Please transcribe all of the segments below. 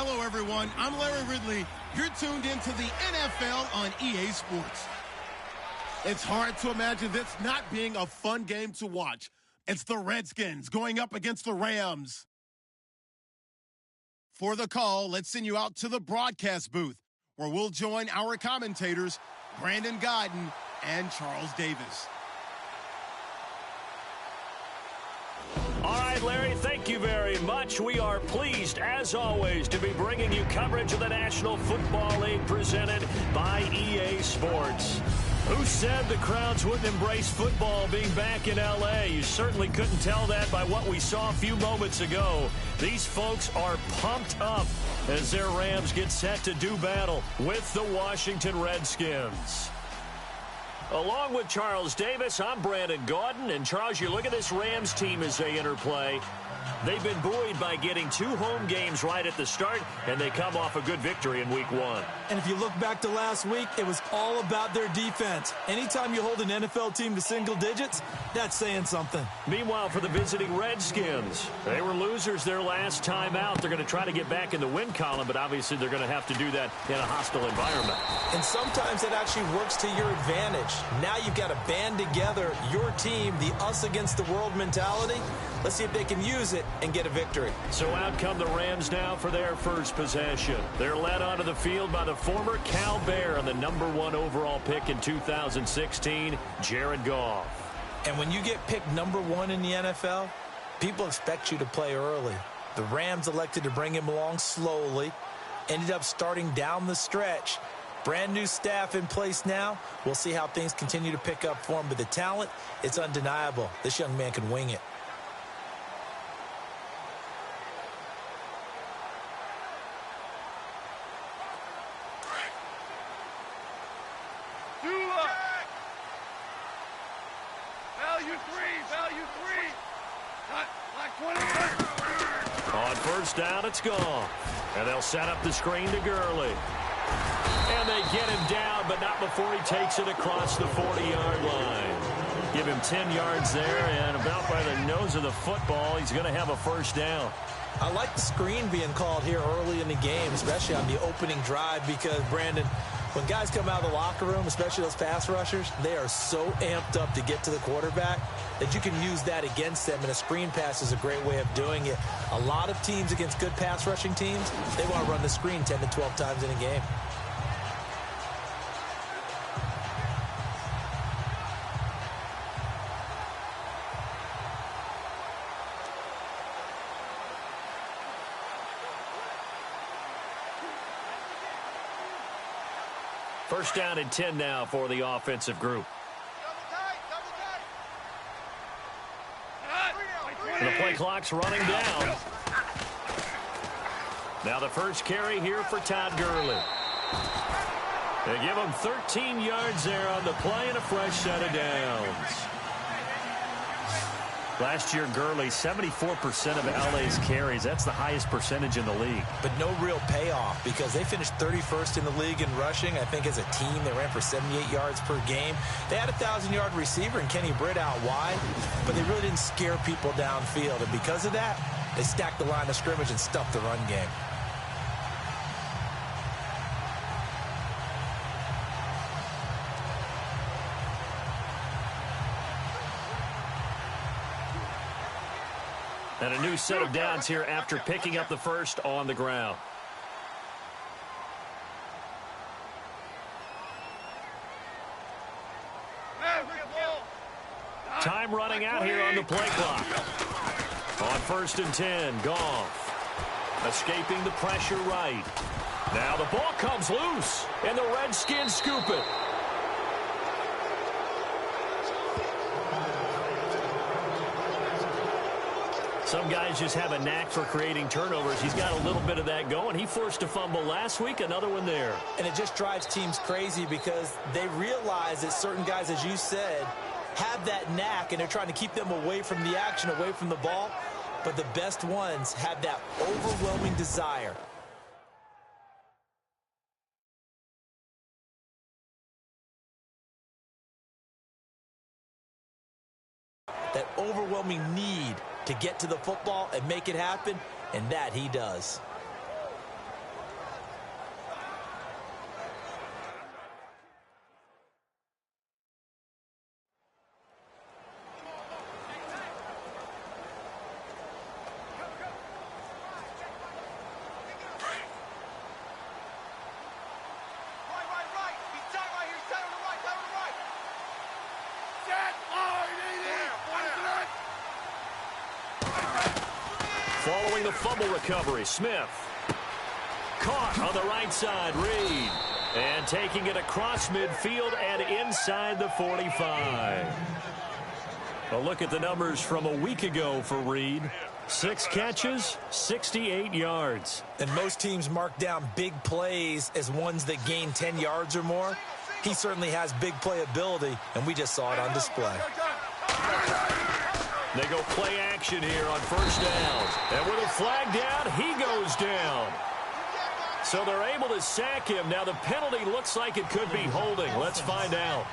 Hello, everyone. I'm Larry Ridley. You're tuned into the NFL on EA Sports. It's hard to imagine this not being a fun game to watch. It's the Redskins going up against the Rams. For the call, let's send you out to the broadcast booth, where we'll join our commentators, Brandon Godden and Charles Davis. All right, Larry, thank you very much. We are pleased, as always, to be bringing you coverage of the National Football League presented by EA Sports. Who said the crowds wouldn't embrace football being back in L.A.? You certainly couldn't tell that by what we saw a few moments ago. These folks are pumped up as their Rams get set to do battle with the Washington Redskins. Along with Charles Davis, I'm Brandon Gaudin. And, Charles, you look at this Rams team as they enter play. They've been buoyed by getting 2 home games right at the start, and they come off a good victory in Week 1. And if you look back to last week, it was all about their defense. Anytime you hold an NFL team to single digits, that's saying something. Meanwhile, for the visiting Redskins, they were losers their last time out. They're going to try to get back in the win column, but obviously they're going to have to do that in a hostile environment. And sometimes it actually works to your advantage. Now you've got to band together your team, the us against the world mentality. Let's see if they can use it and get a victory. So out come the Rams now for their first possession. They're led onto the field by the former Cal Bear and the #1 overall pick in 2016, Jared Goff. And when you get picked #1 in the NFL, people expect you to play early. The Rams elected to bring him along slowly, ended up starting down the stretch. Brand new staff in place now. We'll see how things continue to pick up for him. But the talent, it's undeniable. This young man can wing it. On first down, it's gone. And they'll set up the screen to Gurley. And they get him down, but not before he takes it across the 40-yard line. Give him 10 yards there, and about by the nose of the football, he's going to have a first down. I like the screen being called here early in the game, especially on the opening drive, because, Brandon, when guys come out of the locker room, especially those pass rushers, they are so amped up to get to the quarterback that you can use that against them, and a screen pass is a great way of doing it. A lot of teams against good pass rushing teams, they want to run the screen 10 to 12 times in a game. First down and 10 now for the offensive group. And the play clock's running down. Now the first carry here for Todd Gurley. They give him 13 yards there on the play and a fresh set of downs. Last year, Gurley, 74% of LA's carries. That's the highest percentage in the league. But no real payoff because they finished 31st in the league in rushing. I think as a team, they ran for 78 yards per game. They had a 1,000-yard receiver in Kenny Britt out wide, but they really didn't scare people downfield. And because of that, they stacked the line of scrimmage and stuffed the run game. And a new set of downs here after picking up the first on the ground. Time running out here on the play clock. On first and 10, Goff. Escaping the pressure right. Now the ball comes loose, and the Redskins scoop it. Some guys just have a knack for creating turnovers. He's got a little bit of that going. He forced a fumble last week, another one there. And it just drives teams crazy because they realize that certain guys, as you said, have that knack, and they're trying to keep them away from the action, away from the ball. But the best ones have that overwhelming desire. That overwhelming need to get to the football and make it happen, and that he does. Following the fumble recovery, Smith. Caught on the right side, Reed. And taking it across midfield and inside the 45. A look at the numbers from a week ago for Reed. 6 catches, 68 yards. And most teams mark down big plays as ones that gain 10 yards or more. He certainly has big playability, and we just saw it on display. They go play action here on first down. And with a flag down, he goes down. So they're able to sack him. Now the penalty looks like it could be holding. Let's find out.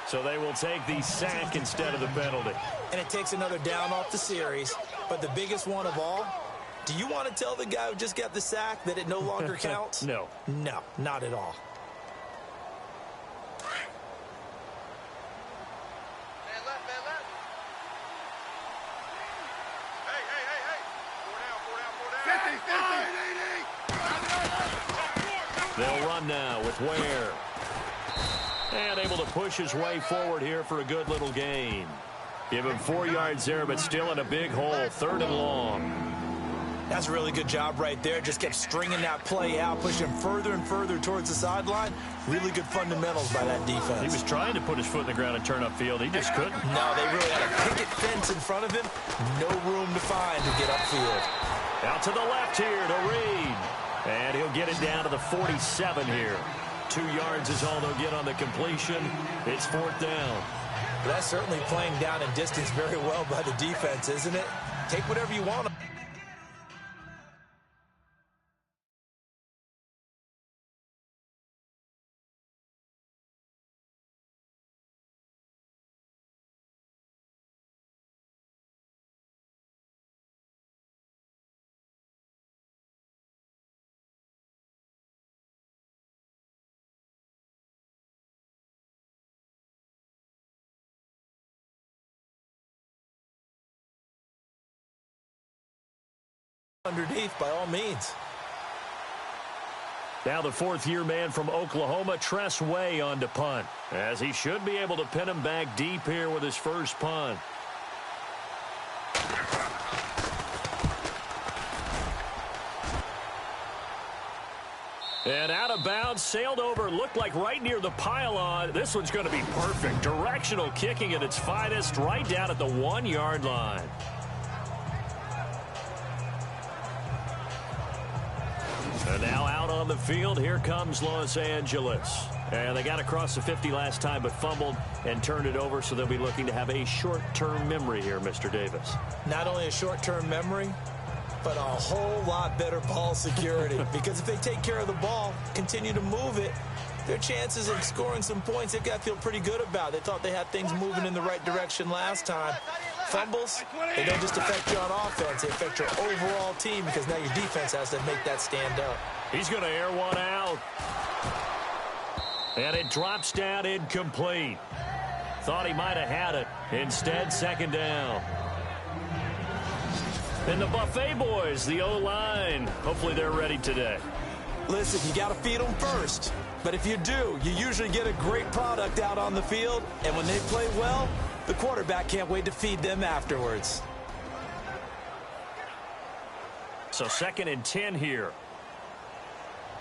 So they will take the sack instead of the penalty. And it takes another down off the series. But the biggest one of all, do you want to tell the guy who just got the sack that it no longer counts? No. No, not at all. They'll run now with Ware. And able to push his way forward here for a good little gain. Give him 4 yards there, but still in a big hole. 3rd and long. That's a really good job right there. Just kept stringing that play out, pushing him further and further towards the sideline. Really good fundamentals by that defense. He was trying to put his foot in the ground and turn upfield. He just couldn't. No, they really had a picket fence in front of him. No room to find to get upfield. Out to the left here to Reed. And he'll get it down to the 47 here. 2 yards is all they'll get on the completion. It's 4th down. That's certainly playing down in distance very well by the defense, isn't it? Take whatever you want. Underneath, by all means. Now the 4th-year man from Oklahoma, Tress Way, on to punt, as he should be able to pin him back deep here with his first punt. And out of bounds, sailed over, looked like right near the pylon. This one's going to be perfect. Directional kicking at its finest, right down at the 1-yard line. And now out on the field, here comes Los Angeles. And they got across the 50 last time, but fumbled and turned it over, so they'll be looking to have a short-term memory here, Mr. Davis. Not only a short-term memory, but a whole lot better ball security. Because if they take care of the ball, continue to move it, their chances of scoring some points, they've got to feel pretty good about. They thought they had things moving in the right direction last time. Fumbles, they don't just affect you on offense, they affect your overall team because now your defense has to make that stand up. He's going to air one out. And it drops down incomplete. Thought he might have had it. Instead, 2nd down. And the Buffet boys, the O-line, hopefully they're ready today. Listen, you got to feed them first. But if you do, you usually get a great product out on the field. And when they play well, the quarterback can't wait to feed them afterwards. So 2nd and 10 here.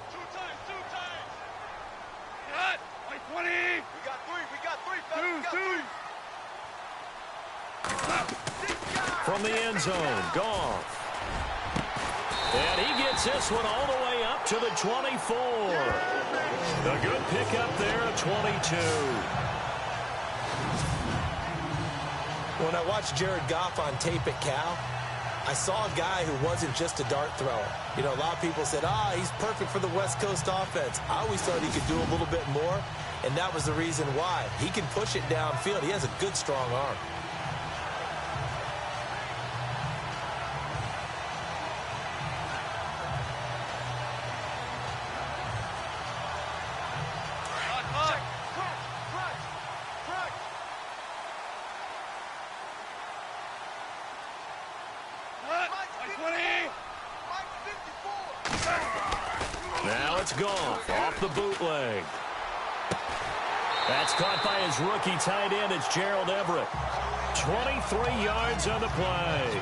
Two times. Cut. 20. We got three. From the end zone, Goff. And he gets this one all the way up to the 24. A good pickup there at 22. When I watched Jared Goff on tape at Cal, I saw a guy who wasn't just a dart thrower. You know, a lot of people said, he's perfect for the West Coast offense. I always thought he could do a little bit more, and that was the reason why. He can push it downfield. He has a good, strong arm. Now it's Goff off the bootleg. That's caught by his rookie tight end. It's Gerald Everett. 23 yards on the play.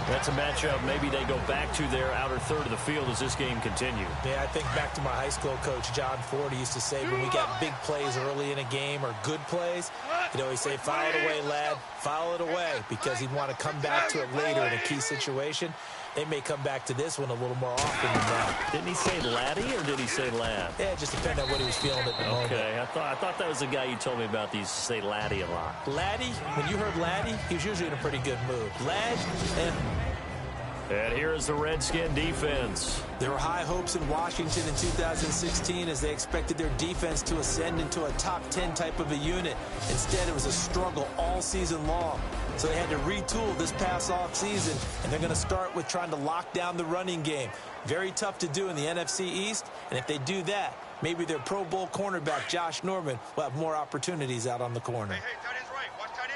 That's a matchup maybe they go back to their outer third of the field as this game continues. Yeah, I think back to my high school coach, John Ford. He used to say when we got big plays early in a game or good plays, he'd always say, foul it away, lad, foul it away, because he'd want to come back to it later in a key situation. They may come back to this one a little more often than that. Didn't he say laddie or did he say lad? Yeah, it just depended on what he was feeling at the moment. Okay, I thought that was the guy you told me about. He used to say laddie a lot. Laddie, when you heard laddie, he was usually in a pretty good mood. Lad, and here is the Redskin defense. There were high hopes in Washington in 2016 as they expected their defense to ascend into a top 10 type of a unit. Instead, it was a struggle all season long. So they had to retool this past off season, and they're going to start with trying to lock down the running game. Very tough to do in the NFC East, and if they do that, maybe their Pro Bowl cornerback, Josh Norman, will have more opportunities out on the corner. Hey, tight end's right. Watch tight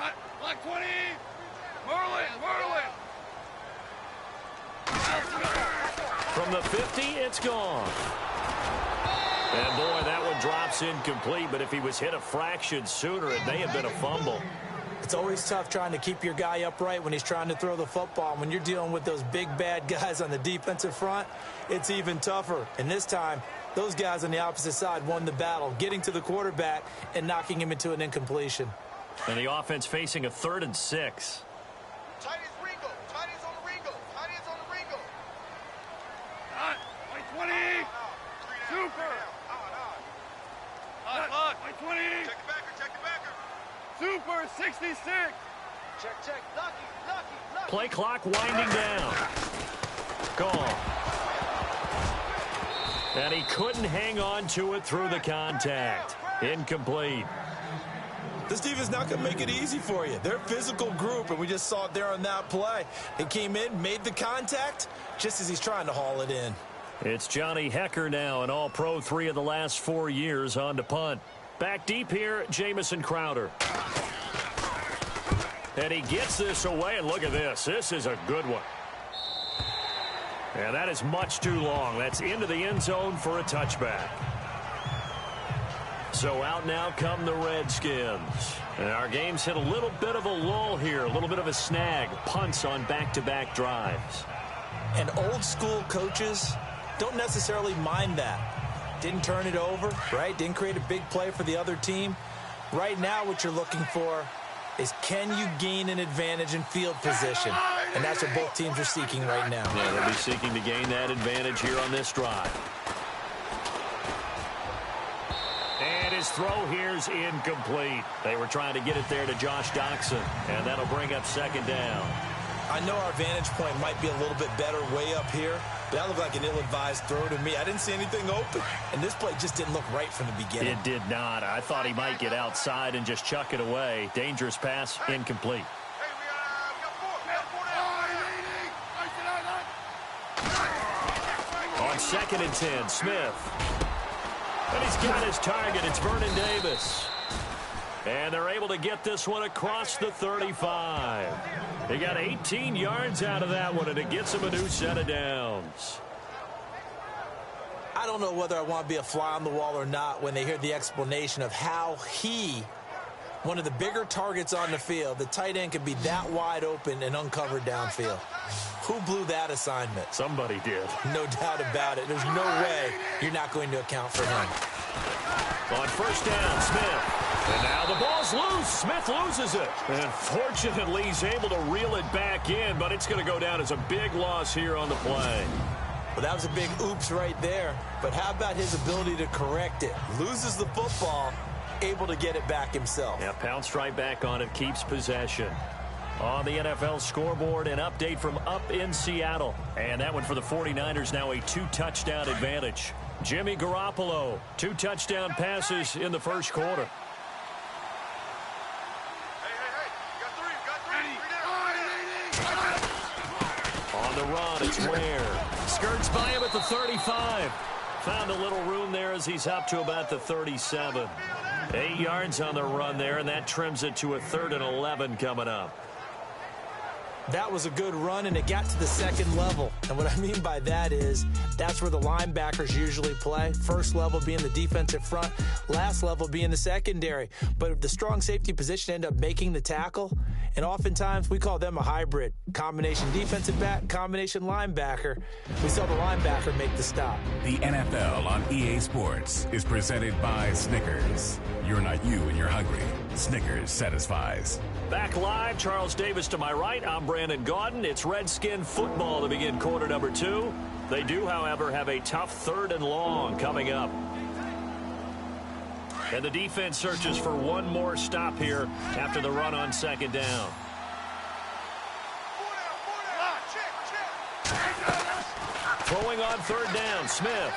end. Black 20. Merlin. From the 50, it's gone. And, boy, that one drops incomplete, but if he was hit a fraction sooner, it may have been a fumble. It's always tough trying to keep your guy upright when he's trying to throw the football. When you're dealing with those big, bad guys on the defensive front, it's even tougher. And this time, those guys on the opposite side won the battle, getting to the quarterback and knocking him into an incompletion. And the offense facing a 3rd and 6. Tight end's Ringo. Tight end's on the Ringo. Tight end's on the Ringo. White 20. Super. White 20. Check the backer. Super 66. Check. Lucky. Play clock winding down. Gone. And he couldn't hang on to it through the contact. Incomplete. This defense not going to make it easy for you. They're a physical group, and we just saw it there on that play. He came in, made the contact, just as he's trying to haul it in. It's Johnny Hecker now, an all-pro 3 of the last 4 years on to punt. Back deep here, Jamison Crowder. And he gets this away, and look at this. This is a good one. And that is much too long. That's into the end zone for a touchback. So out now come the Redskins. And our game's hit a little bit of a lull here, a little bit of a snag. Punts on back-to-back drives. And old-school coaches don't necessarily mind that. Didn't turn it over, right? Didn't create a big play for the other team. Right now what you're looking for is, can you gain an advantage in field position? And that's what both teams are seeking right now. Yeah, they'll be seeking to gain that advantage here on this drive. And his throw here's incomplete. They were trying to get it there to Josh Doxson, and that'll bring up 2nd down. I know our vantage point might be a little bit better way up here, but that looked like an ill-advised throw to me. I didn't see anything open, and this play just didn't look right from the beginning. It did not. I thought he might get outside and just chuck it away. Dangerous pass, incomplete. Hey, we got 4 down. On 2nd and 10, Smith. And he's got his target. It's Vernon Davis. And they're able to get this one across the 35. They got 18 yards out of that one, and it gets him a new set of downs. I don't know whether I want to be a fly on the wall or not when they hear the explanation of how he, one of the bigger targets on the field, the tight end could be that wide open and uncovered downfield. Who blew that assignment? Somebody did. No doubt about it. There's no way you're not going to account for him. On 1st down, Smith. And now the ball's loose. Smith loses it. And fortunately, he's able to reel it back in, but it's going to go down as a big loss here on the play. Well, that was a big oops right there. But how about his ability to correct it? Loses the football, able to get it back himself. Yeah, pounced right back on it, keeps possession. On the NFL scoreboard, an update from up in Seattle. And that one for the 49ers, now a 2-touchdown advantage. Jimmy Garoppolo, 2 touchdown passes in the first quarter. On the run, it's Ware. Skirts by him at the 35. Found a little room there as he's up to about the 37. 8 yards on the run there, and that trims it to a 3rd and 11 coming up. That was a good run, and it got to the second level. And what I mean by that is that's where the linebackers usually play. First level being the defensive front, last level being the secondary. But the strong safety position ended up making the tackle, and oftentimes we call them a hybrid. Combination defensive back, combination linebacker. We saw the linebacker make the stop. The NFL on EA Sports is presented by Snickers. You're not you when you're hungry. Snickers satisfies. Back live, Charles Davis to my right. I'm Brandon Gaudin. It's Redskin football to begin quarter number 2. They do, however, have a tough 3rd and long coming up. And the defense searches for one more stop here after the run on 2nd down. Throwing on 3rd down, Smith.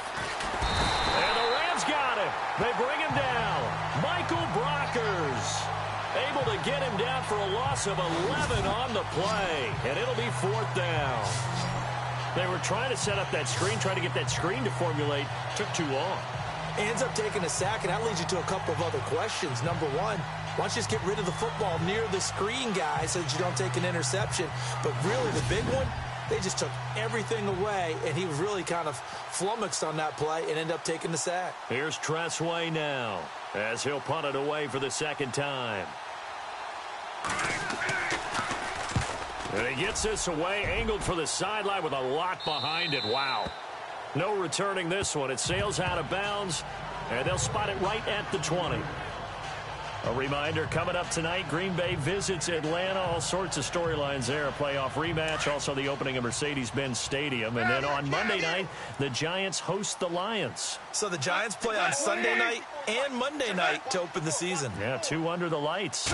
And the Rams got him. They bring him down. Michael Brockers able to get him down for a loss of 11 on the play. And it'll be 4th down. They were trying to set up that screen, trying to get that screen to formulate. Took too long. Ends up taking a sack, and that leads you to a couple of other questions. Number one, why don't you just get rid of the football near the screen guy so that you don't take an interception? But really, the big one, they just took everything away, and he was really kind of flummoxed on that play and ended up taking the sack. Here's Tressway now as he'll punt it away for the 2nd time. And he gets this away, angled for the sideline with a lot behind it. Wow. No returning this one. It sails out of bounds, and they'll spot it right at the 20. A reminder, coming up tonight, Green Bay visits Atlanta. All sorts of storylines there. A playoff rematch, also the opening of Mercedes-Benz Stadium. And then on Monday night, the Giants host the Lions. So the Giants play on Sunday night and Monday night to open the season. Yeah, 2 under the lights.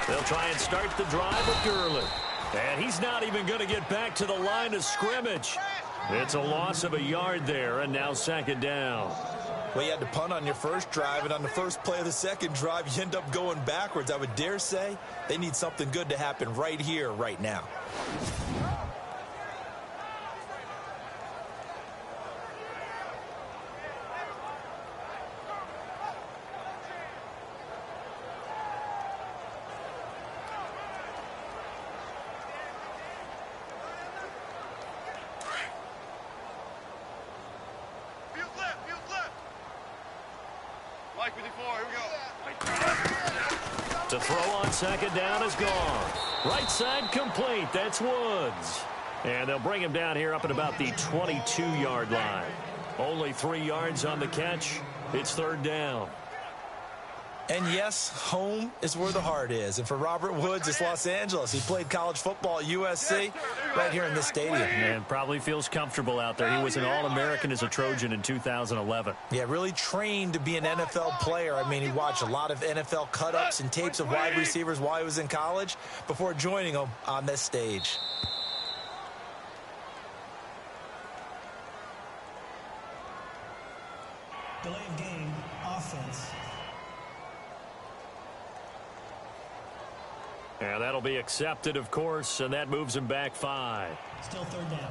They'll try and start the drive with Gurley. And he's not even going to get back to the line of scrimmage. It's a loss of a yard there, and now 2nd down. Well, you had to punt on your first drive, and on the first play of the second drive, you end up going backwards. I would dare say they need something good to happen right here, right now. To throw on 2nd down is gone. Right side complete. That's Woods. And they'll bring him down here up at about the 22-yard line. Only 3 yards on the catch. It's 3rd down. And yes, home is where the heart is. And for Robert Woods, it's Los Angeles. He played college football at USC right here in this stadium. And probably feels comfortable out there. He was an All-American as a Trojan in 2011. Yeah, really trained to be an NFL player. I mean, he watched a lot of NFL cut-ups and tapes of wide receivers while he was in college before joining them on this stage. Delay of game, offense. And that'll be accepted, of course, and that moves him back 5. Still 3rd down.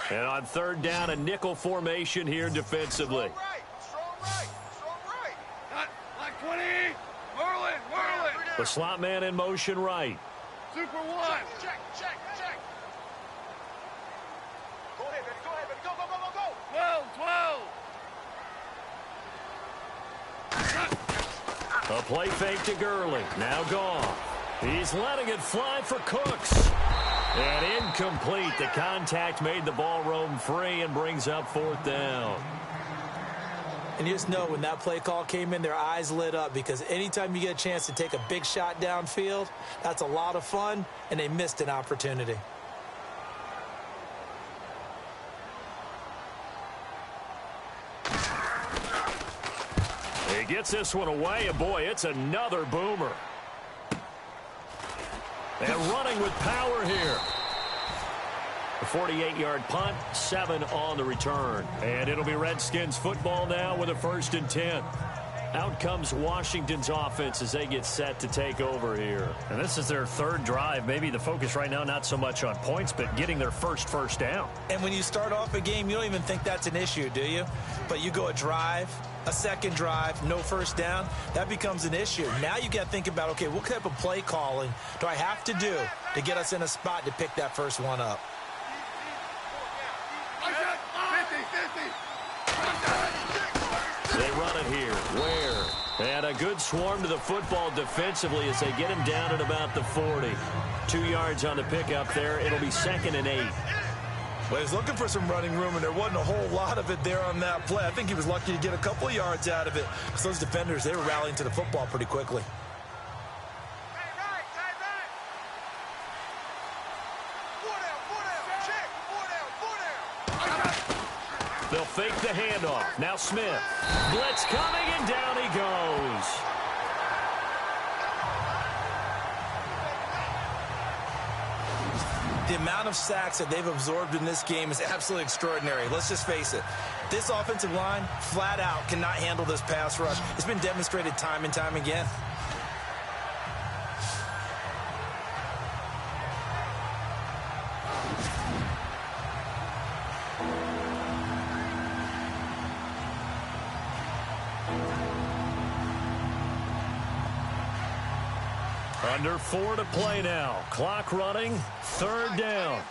And on 3rd down, a nickel formation here defensively. Strong right. Not like 20. Merlin. The slot man in motion right. Super 1. Check. Go ahead, baby. Go. 12. A play fake to Gurley. Now gone. He's letting it fly for Cooks. And incomplete. The contact made the ball roam free and brings up 4th down. And you just know when that play call came in, their eyes lit up, because anytime you get a chance to take a big shot downfield, that's a lot of fun, and they missed an opportunity. He gets this one away, and boy, it's another boomer. And running with power here. A 48-yard punt, 7 on the return. And it'll be Redskins football now with a 1st and 10. Out comes Washington's offense as they get set to take over here. And this is their third drive. Maybe the focus right now not so much on points, but getting their first down. And when you start off a game, you don't even think that's an issue, do you? But you go a drive, a second drive, no first down, that becomes an issue. Now you got to think about, okay, what type of play calling do I have to do to get us in a spot to pick that first one up? They run it here. Ware. And a good swarm to the football defensively as they get him down at about the 40. 2 yards on the pickup there. It'll be 2nd and 8. Well, he's looking for some running room, and there wasn't a whole lot of it there on that play. I think he was lucky to get a couple yards out of it because those defenders, they were rallying to the football pretty quickly. They'll fake the handoff. Now Smith. Blitz coming, and down he goes. The amount of sacks that they've absorbed in this game is absolutely extraordinary. Let's just face it. This offensive line, flat out, cannot handle this pass rush. It's been demonstrated time and time again. Under 4 to play now. Clock running. 3rd down.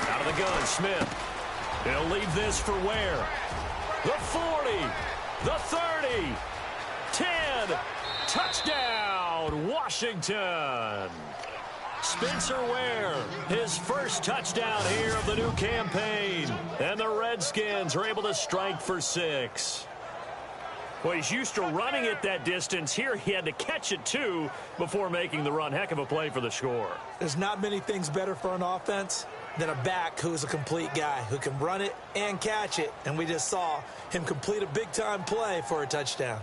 Out of the gun, Smith. He'll leave this for Ware. The 40. The 30. 10. Touchdown, Washington. Spencer Ware, his first touchdown here of the new campaign. And the Redskins are able to strike for 6. Well, he's used to running it that distance. Here he had to catch it, too, before making the run. Heck of a play for the score. There's not many things better for an offense than a back who's a complete guy who can run it and catch it. And we just saw him complete a big-time play for a touchdown.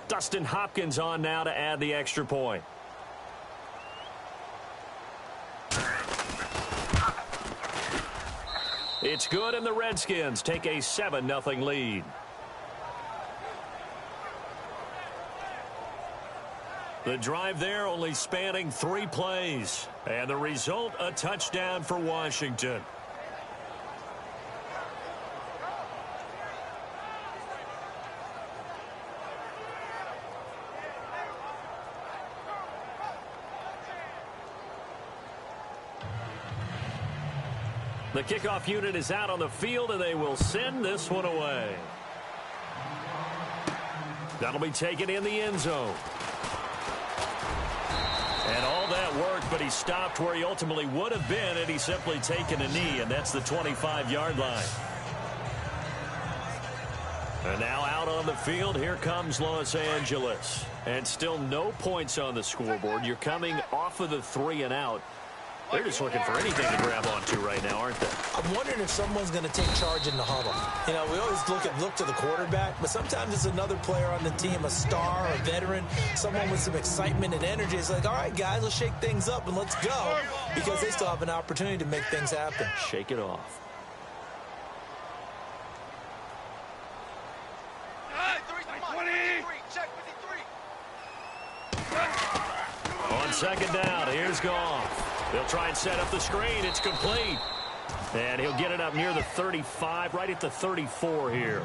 Dustin Hopkins on now to add the extra point. It's good, and the Redskins take a 7-0 lead. The drive there only spanning 3 plays. And the result, a touchdown for Washington. The kickoff unit is out on the field, and they will send this one away. That'll be taken in the end zone. And all that worked, but he stopped where he ultimately would have been had he simply taken a knee, and that's the 25-yard line. And now out on the field, here comes Los Angeles. And still no points on the scoreboard. You're coming off of the 3 and out. They're just looking for anything to grab onto right now, aren't they? I'm wondering if someone's going to take charge in the huddle. You know, we always look to the quarterback, but sometimes it's another player on the team, a star, a veteran, someone with some excitement and energy. It's like, all right, guys, let's shake things up and let's go, because they still have an opportunity to make things happen. Shake it off. On 2nd down, here's Goff. They'll try and set up the screen. It's complete. And he'll get it up near the 35, right at the 34 here.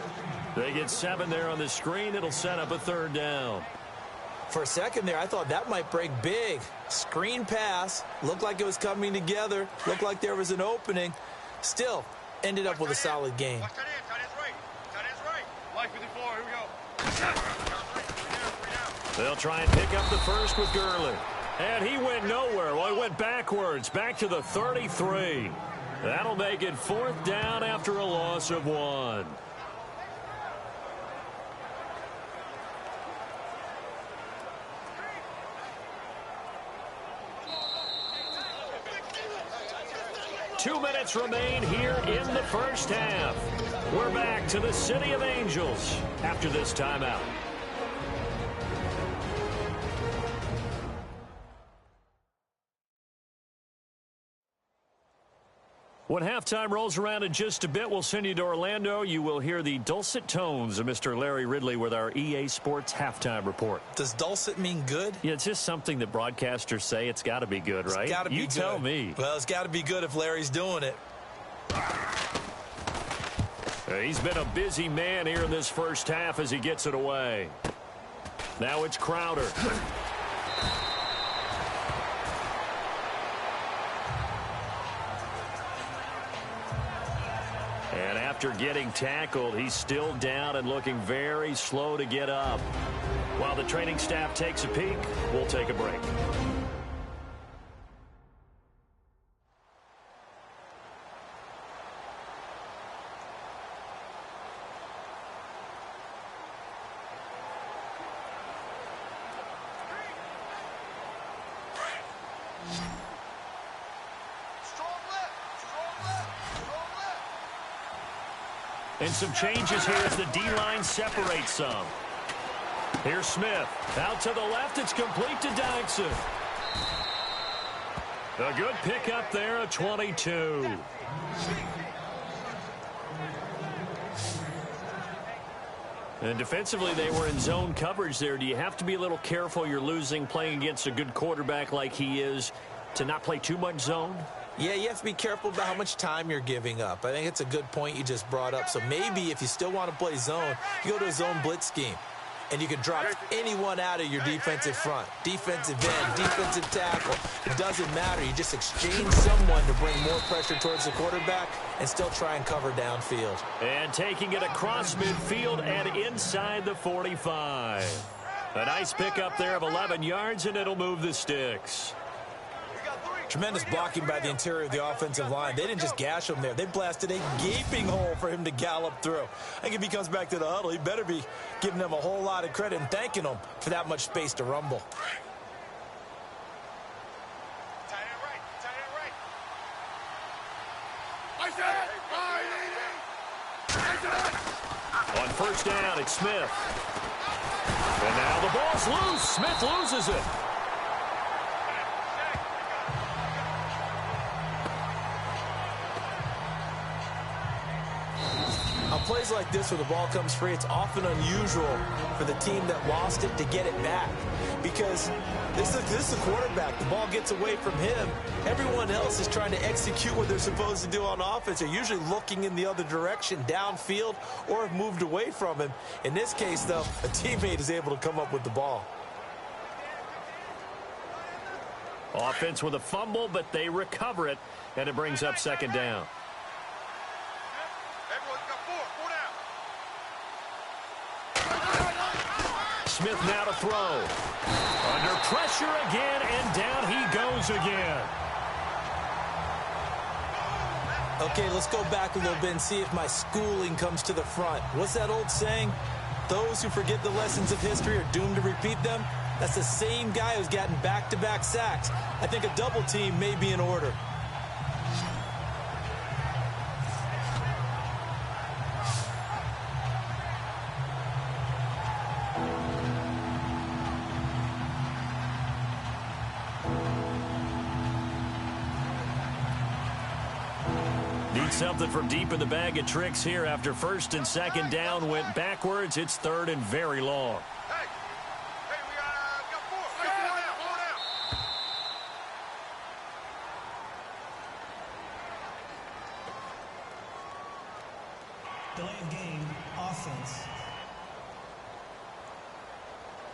They get 7 there on the screen. It'll set up a 3rd down. For a second there, I thought that might break big. Screen pass. Looked like it was coming together. Looked like there was an opening. Still, ended up with a solid game. Watch that in. Tight end's right. Tight end's right. Life 54. Here we go. They'll try and pick up the first with Gurley. And he went nowhere. Well, he went backwards, back to the 33. That'll make it 4th down after a loss of 1. 2 minutes remain here in the first half. We're back to the City of Angels after this timeout. When halftime rolls around in just a bit, we'll send you to Orlando. You will hear the dulcet tones of Mr. Larry Ridley with our EA Sports halftime report. Does dulcet mean good? Yeah, it's just something that broadcasters say. It's got to be good, right? It's got to be good. You tell me. Well, it's got to be good if Larry's doing it. He's been a busy man here in this first half as he gets it away. Now it's Crowder. And after getting tackled, he's still down and looking very slow to get up. While the training staff takes a peek, we'll take a break. And some changes here as the D-line separates some. Here's Smith. Out to the left. It's complete to Dykson. A good pickup there, a 22. And defensively, they were in zone coverage there. Do you have to be a little careful? You're losing playing against a good quarterback like he is to not play too much zone? Yeah, you have to be careful about how much time you're giving up. I think it's a good point you just brought up. So maybe if you still want to play zone, you go to a zone blitz scheme. And you can drop anyone out of your defensive front. Defensive end, defensive tackle. It doesn't matter. You just exchange someone to bring more pressure towards the quarterback and still try and cover downfield. And taking it across midfield and inside the 45. A nice pickup there of 11 yards, and it'll move the sticks. Tremendous blocking by the interior of the offensive line. They didn't just gash him there. They blasted a gaping hole for him to gallop through. I think if he comes back to the huddle, he better be giving them a whole lot of credit and thanking them for that much space to rumble. On first down, it's Smith. And now the ball's loose. Smith loses it. On plays like this where the ball comes free, it's often unusual for the team that lost it to get it back. Because this is the quarterback. The ball gets away from him. Everyone else is trying to execute what they're supposed to do on offense. They're usually looking in the other direction, downfield, or have moved away from him. In this case, though, a teammate is able to come up with the ball. Offense with a fumble, but they recover it, and it brings up second down. Smith now to throw. Under pressure again, and down he goes again. Okay, let's go back a little bit and see if my schooling comes to the front. What's that old saying? Those who forget the lessons of history are doomed to repeat them. That's the same guy who's gotten back-to-back sacks. I think a double team may be in order. Something from deep in the bag of tricks here after first and second down went backwards. It's third and very long. Hey, we got four. Delay of game, offense.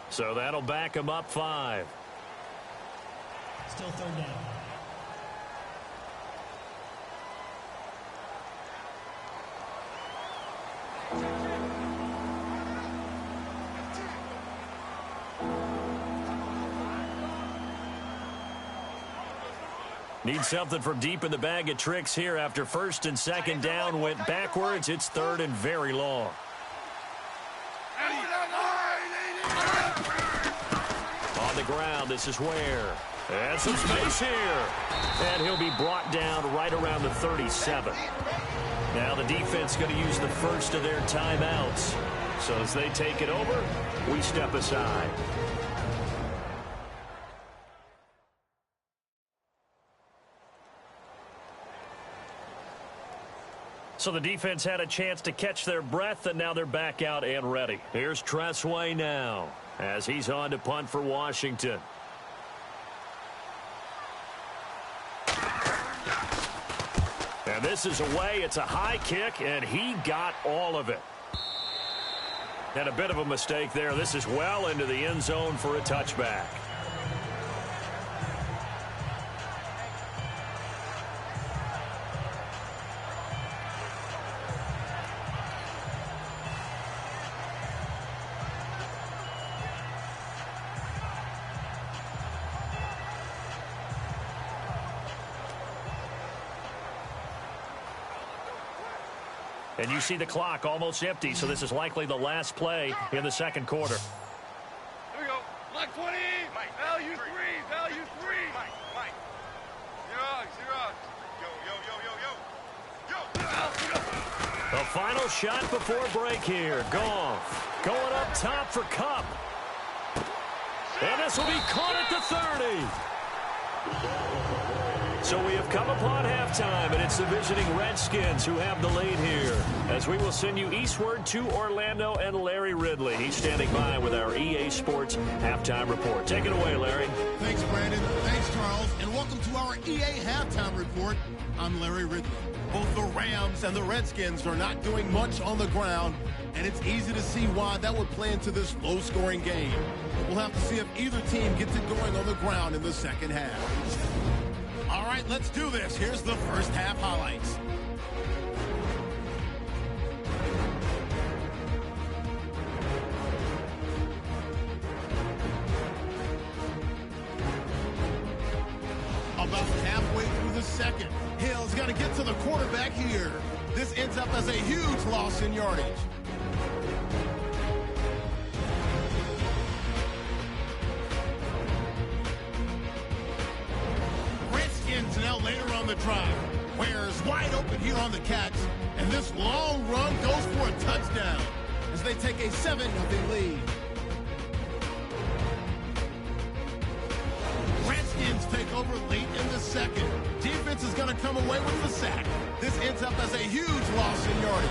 So that'll back him up 5. Still third down. Need something from deep in the bag of tricks here after first and second down went backwards. It's third and very long. On the ground, this is Ware. And some space here. And he'll be brought down right around the 37. Now the defense going to use the first of their timeouts. So as they take it over, we step aside. So the defense had a chance to catch their breath, and now they're back out and ready. Here's Tressway now as he's on to punt for Washington. And this is away. It's a high kick, and he got all of it. And a bit of a mistake there. This is well into the end zone for a touchback. And you see the clock almost empty, so this is likely the last play in the second quarter. Here we go. Black 20. Mike. Value 3. Value 3. Mike. Mike. Zero. Yo. The final shot before break here. Goff going up top for Cup. And this will be caught at the 30. So we have come upon halftime, and it's the visiting Redskins who have the lead here. As we will send you eastward to Orlando and Larry Ridley. He's standing by with our EA Sports halftime report. Take it away, Larry. Thanks, Brandon. Thanks, Charles. And welcome to our EA halftime report. I'm Larry Ridley. Both the Rams and the Redskins are not doing much on the ground, and it's easy to see why that would play into this low-scoring game. We'll have to see if either team gets it going on the ground in the second half. All right, let's do this. Here's the first half highlights. About halfway through the second, Hill's got to get to the quarterback here. This ends up as a huge loss in yardage. Now later on the drive, Ware's wide open here on the catch, and this long run goes for a touchdown as they take a 7-0 lead. Redskins take over late in the second. Defense is going to come away with the sack. This ends up as a huge loss in yardage.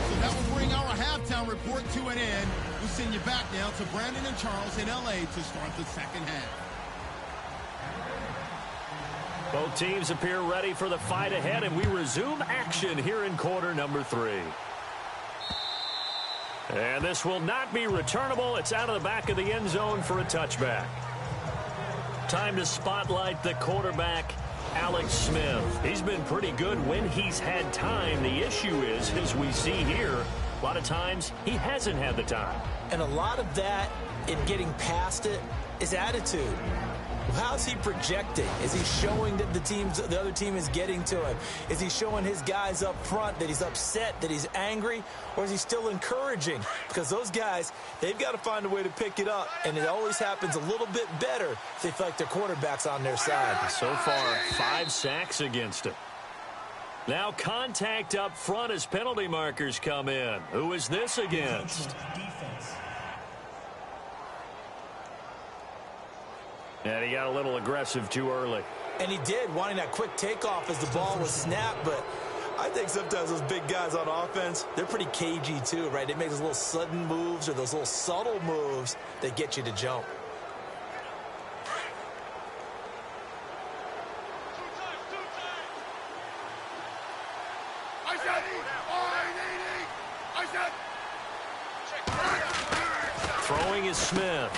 So that will bring our halftime report to an end. We'll send you back now to Brandon and Charles in L.A. to start the second half. Both teams appear ready for the fight ahead, and we resume action here in quarter number 3. And this will not be returnable. It's out of the back of the end zone for a touchback. Time to spotlight the quarterback, Alex Smith. He's been pretty good when he's had time. The issue is, as we see here, a lot of times he hasn't had the time. And a lot of that in getting past it is attitude. How's he projecting? Is he showing that the other team is getting to him? Is he showing his guys up front that he's upset, that he's angry? Or is he still encouraging? Because those guys, they've got to find a way to pick it up. And it always happens a little bit better if they feel like their quarterback's on their side. So far, 5 sacks against him. Now contact up front as penalty markers come in. Who is this against? And he got a little aggressive too early. And he did, wanting that quick takeoff as the ball was snapped. But I think sometimes those big guys on offense, they're pretty cagey too, right? They make those little sudden moves or those little subtle moves that get you to jump. Throwing is Smith.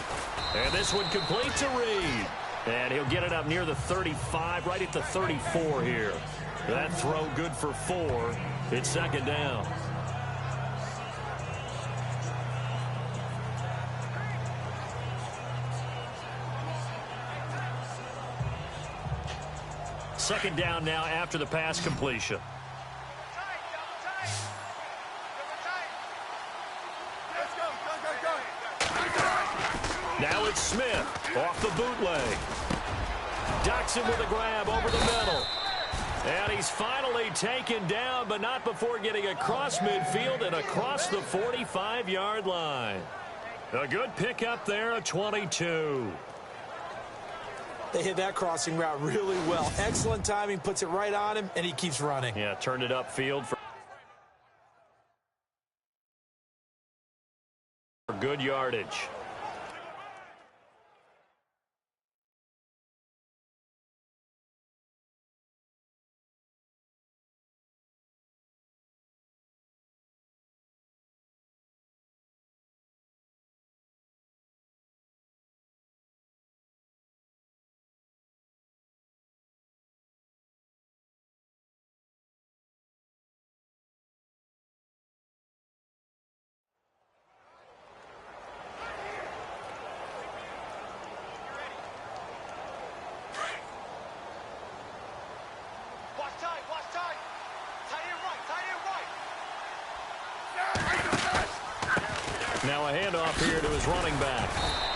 And this one complete to Reed. And he'll get it up near the 35, right at the 34 here. That throw good for 4. It's second down. Second down now after the pass completion. Now it's Smith off the bootleg. Ducks him with a grab over the middle. And he's finally taken down, but not before getting across midfield and across the 45-yard line. A good pickup there of 22. They hit that crossing route really well. Excellent timing, puts it right on him, and he keeps running. Yeah, turned it upfield for good yardage. Now a handoff here to his running back.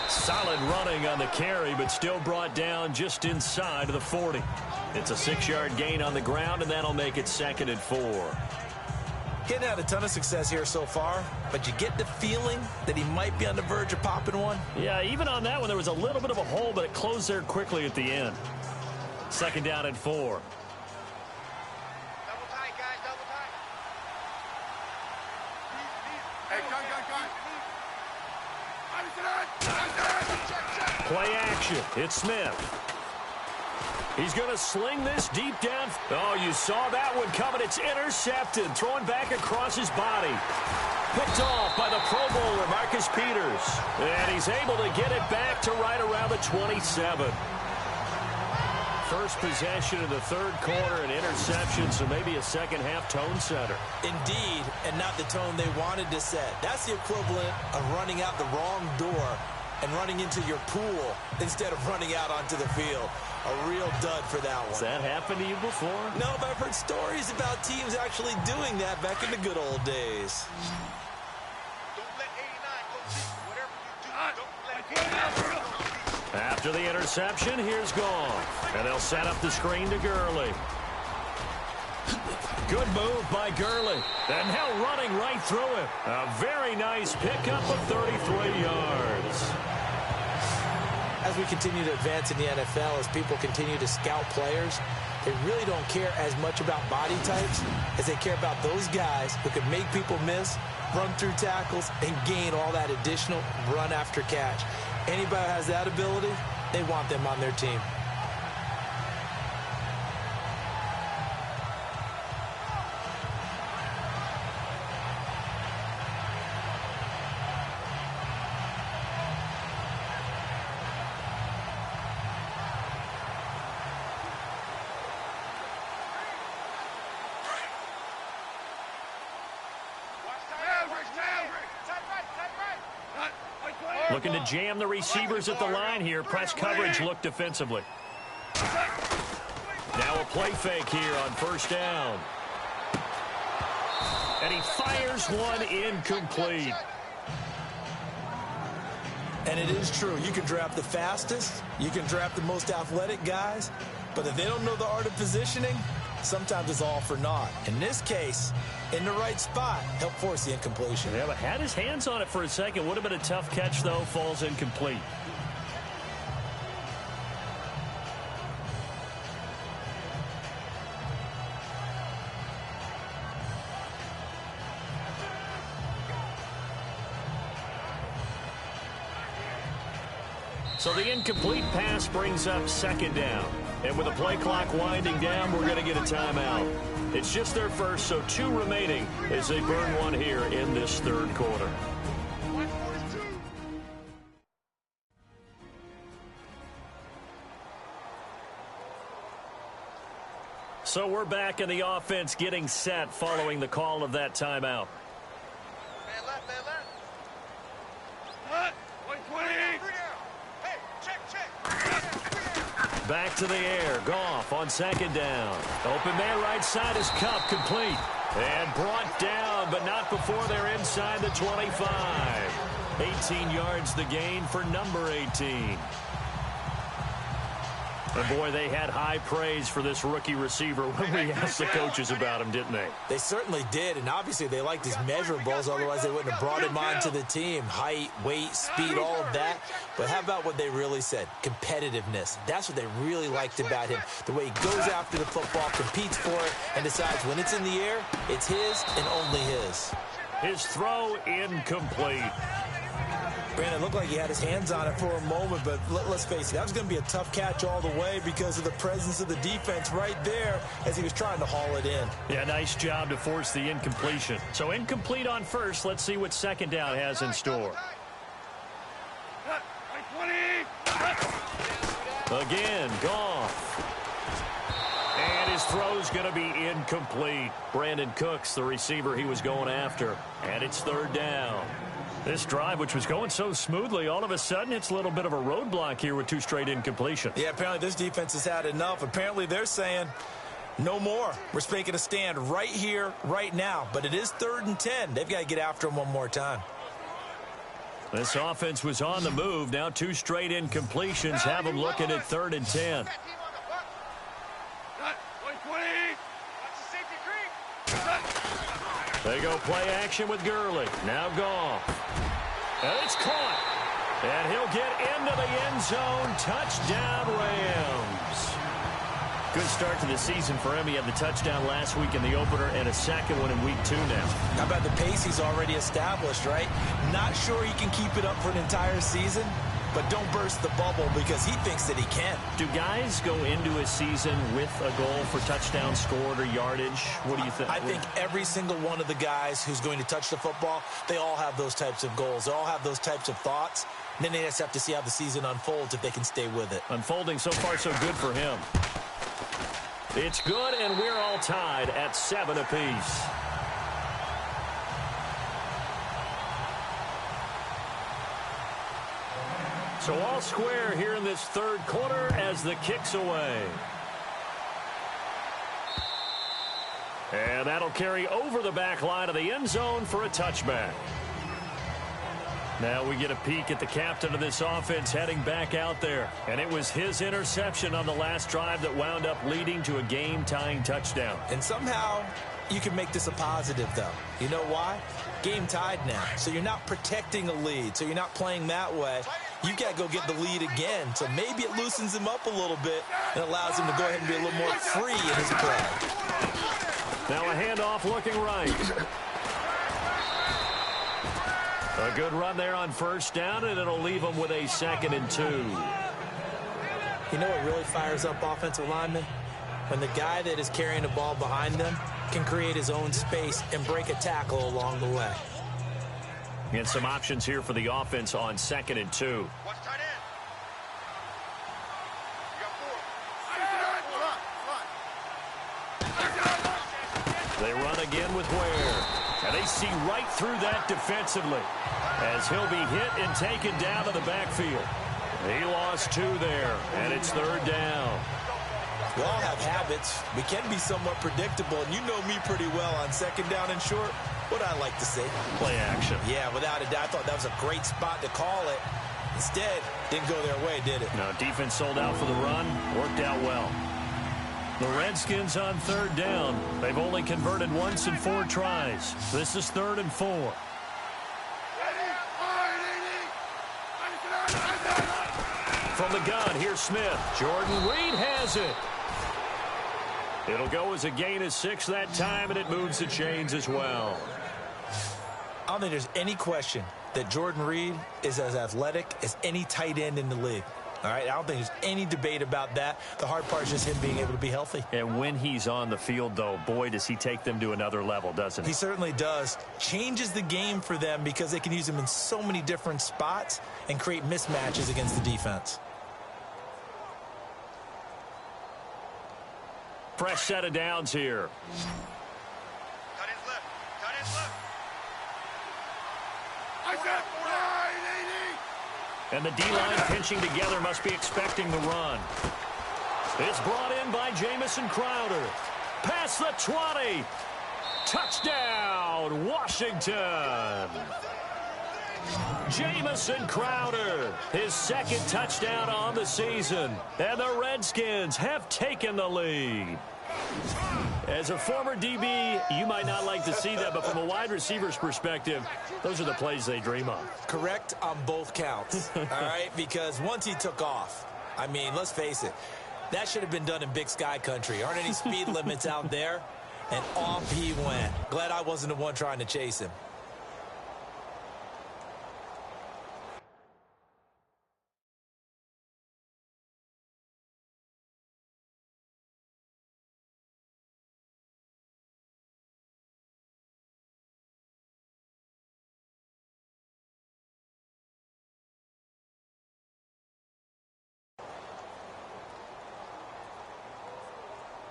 Solid running on the carry, but still brought down just inside of the 40. It's a 6-yard gain on the ground, and that'll make it 2nd and 4. Getting had a ton of success here so far, but you get the feeling that he might be on the verge of popping one. Yeah, even on that one, there was a little bit of a hole, but it closed there quickly at the end. 2nd down and 4. Double tight, guys, double tight. Hey, gun. Play action. It's Smith. He's going to sling this deep down. Oh, you saw that one coming. It's intercepted. Thrown back across his body. Picked off by the Pro Bowler, Marcus Peters. And he's able to get it back to right around the 27. First possession of the 3rd quarter, an interception, so maybe a second-half tone setter. Indeed, and not the tone they wanted to set. That's the equivalent of running out the wrong door and running into your pool instead of running out onto the field. A real dud for that one. Has that happened to you before? No, but I've heard stories about teams actually doing that back in the good old days. Don't let 89 go deep. Whatever you do, don't let 89 go deep. After the interception, here's Gone. And they'll set up the screen to Gurley. Good move by Gurley. And now running right through him. A very nice pickup of 33 yards. As we continue to advance in the NFL, as people continue to scout players, they really don't care as much about body types as they care about those guys who can make people miss, run through tackles, and gain all that additional run after catch. Anybody who has that ability, they want them on their team. Looking to jam the receivers at the line here. Press coverage look defensively. Now a play fake here on 1st down. And he fires one incomplete. And it is true. You can draft the fastest. You can draft the most athletic guys. But if they don't know the art of positioning, sometimes it's all for naught. In this case, in the right spot, helped force the incompletion. Yeah, but had his hands on it for a second. Would have been a tough catch, though. Falls incomplete. So the incomplete pass brings up 2nd down. And with the play clock winding down, we're going to get a timeout. It's just their first, so 2 remaining as they burn one here in this 3rd quarter. So we're back in the offense getting set following the call of that timeout. Man left, man left. Hut, 120. Hey, check. Back to the air. Goff on 2nd down. Open man right side is Cup, complete. And brought down, but not before they're inside the 25. 18 yards the gain for number 18. And boy, they had high praise for this rookie receiver when we asked the coaches about him, didn't they? They certainly did, and obviously they liked his measurables, otherwise they wouldn't have brought him onto the team. Height, weight, speed, all of that. But how about what they really said? Competitiveness. That's what they really liked about him. The way he goes after the football, competes for it, and decides when it's in the air, it's his and only his. His throw incomplete. Brandon, it looked like he had his hands on it for a moment, but let's face it, that was going to be a tough catch all the way because of the presence of the defense right there as he was trying to haul it in. Yeah, nice job to force the incompletion. So incomplete on first. Let's see what second down has in store. Again, Goff. And his throw's going to be incomplete. Brandon Cooks, the receiver he was going after. And it's third down. This drive, which was going so smoothly, all of a sudden it's a little bit of a roadblock here with 2 straight incompletions. Yeah, apparently this defense has had enough. Apparently they're saying, no more. We're making a stand right here, right now. But it is 3rd and 10. They've got to get after him one more time. This offense was on the move. Now 2 straight incompletions have them looking at 3rd and 10. They go play action with Gurley. Now Goff. And it's caught. And he'll get into the end zone. Touchdown, Rams. Good start to the season for him. He had the touchdown last week in the opener and a second one in week 2 now. How about the pace he's already established, right? Not sure he can keep it up for an entire season, but don't burst the bubble because he thinks that he can. Do guys go into a season with a goal for touchdown scored or yardage? What do you think? I think every single one of the guys who's going to touch the football, they all have those types of goals. They all have those types of thoughts. And then they just have to see how the season unfolds if they can stay with it. Unfolding so far so good for him. It's good, and we're all tied at 7 apiece. So all square here in this 3rd quarter as the kick's away. And that'll carry over the back line of the end zone for a touchback. Now we get a peek at the captain of this offense heading back out there. And it was his interception on the last drive that wound up leading to a game-tying touchdown. And somehow you can make this a positive, though. You know why? Game tied now. So you're not protecting a lead. So you're not playing that way. You got to go get the lead again. So maybe it loosens him up a little bit and allows him to go ahead and be a little more free in his play. Now a handoff looking right. A good run there on first down, and it'll leave them with a 2nd and 2. You know what really fires up offensive linemen? When the guy that is carrying the ball behind them can create his own space and break a tackle along the way. And some options here for the offense on 2nd and 2. They run again with Ware. And they see right through that defensively as he'll be hit and taken down to the backfield. He lost 2 there, and it's 3rd down. We all have habits. We can be somewhat predictable, and you know me pretty well on 2nd down and short. What I like to say? Play action. Yeah, without a doubt. I thought that was a great spot to call it. Instead, didn't go their way, did it? No, defense sold out for the run. Worked out well. The Redskins on 3rd down. They've only converted once in 4 tries. This is 3rd and 4. From the gun, here's Smith. Jordan Reed has it. It'll go as a gain of 6 that time, and it moves the chains as well. I don't think there's any question that Jordan Reed is as athletic as any tight end in the league. All right, I don't think there's any debate about that. The hard part is just him being able to be healthy. And when he's on the field, though, boy, does he take them to another level, doesn't he? He certainly does. Changes the game for them because they can use him in so many different spots and create mismatches against the defense. Fresh set of downs here. Cut his lip. Cut his lip. I said 980. And the D-line pinching together must be expecting the run. It's brought in by Jamison Crowder. Past the 20. Touchdown, Washington. Jamison Crowder, his second touchdown on the season. And the Redskins have taken the lead. As a former DB, you might not like to see that, but from a wide receiver's perspective, those are the plays they dream of. Correct on both counts, all right? Because once he took off, I mean, let's face it, that should have been done in Big Sky country. Aren't any speed limits out there? And off he went. Glad I wasn't the one trying to chase him.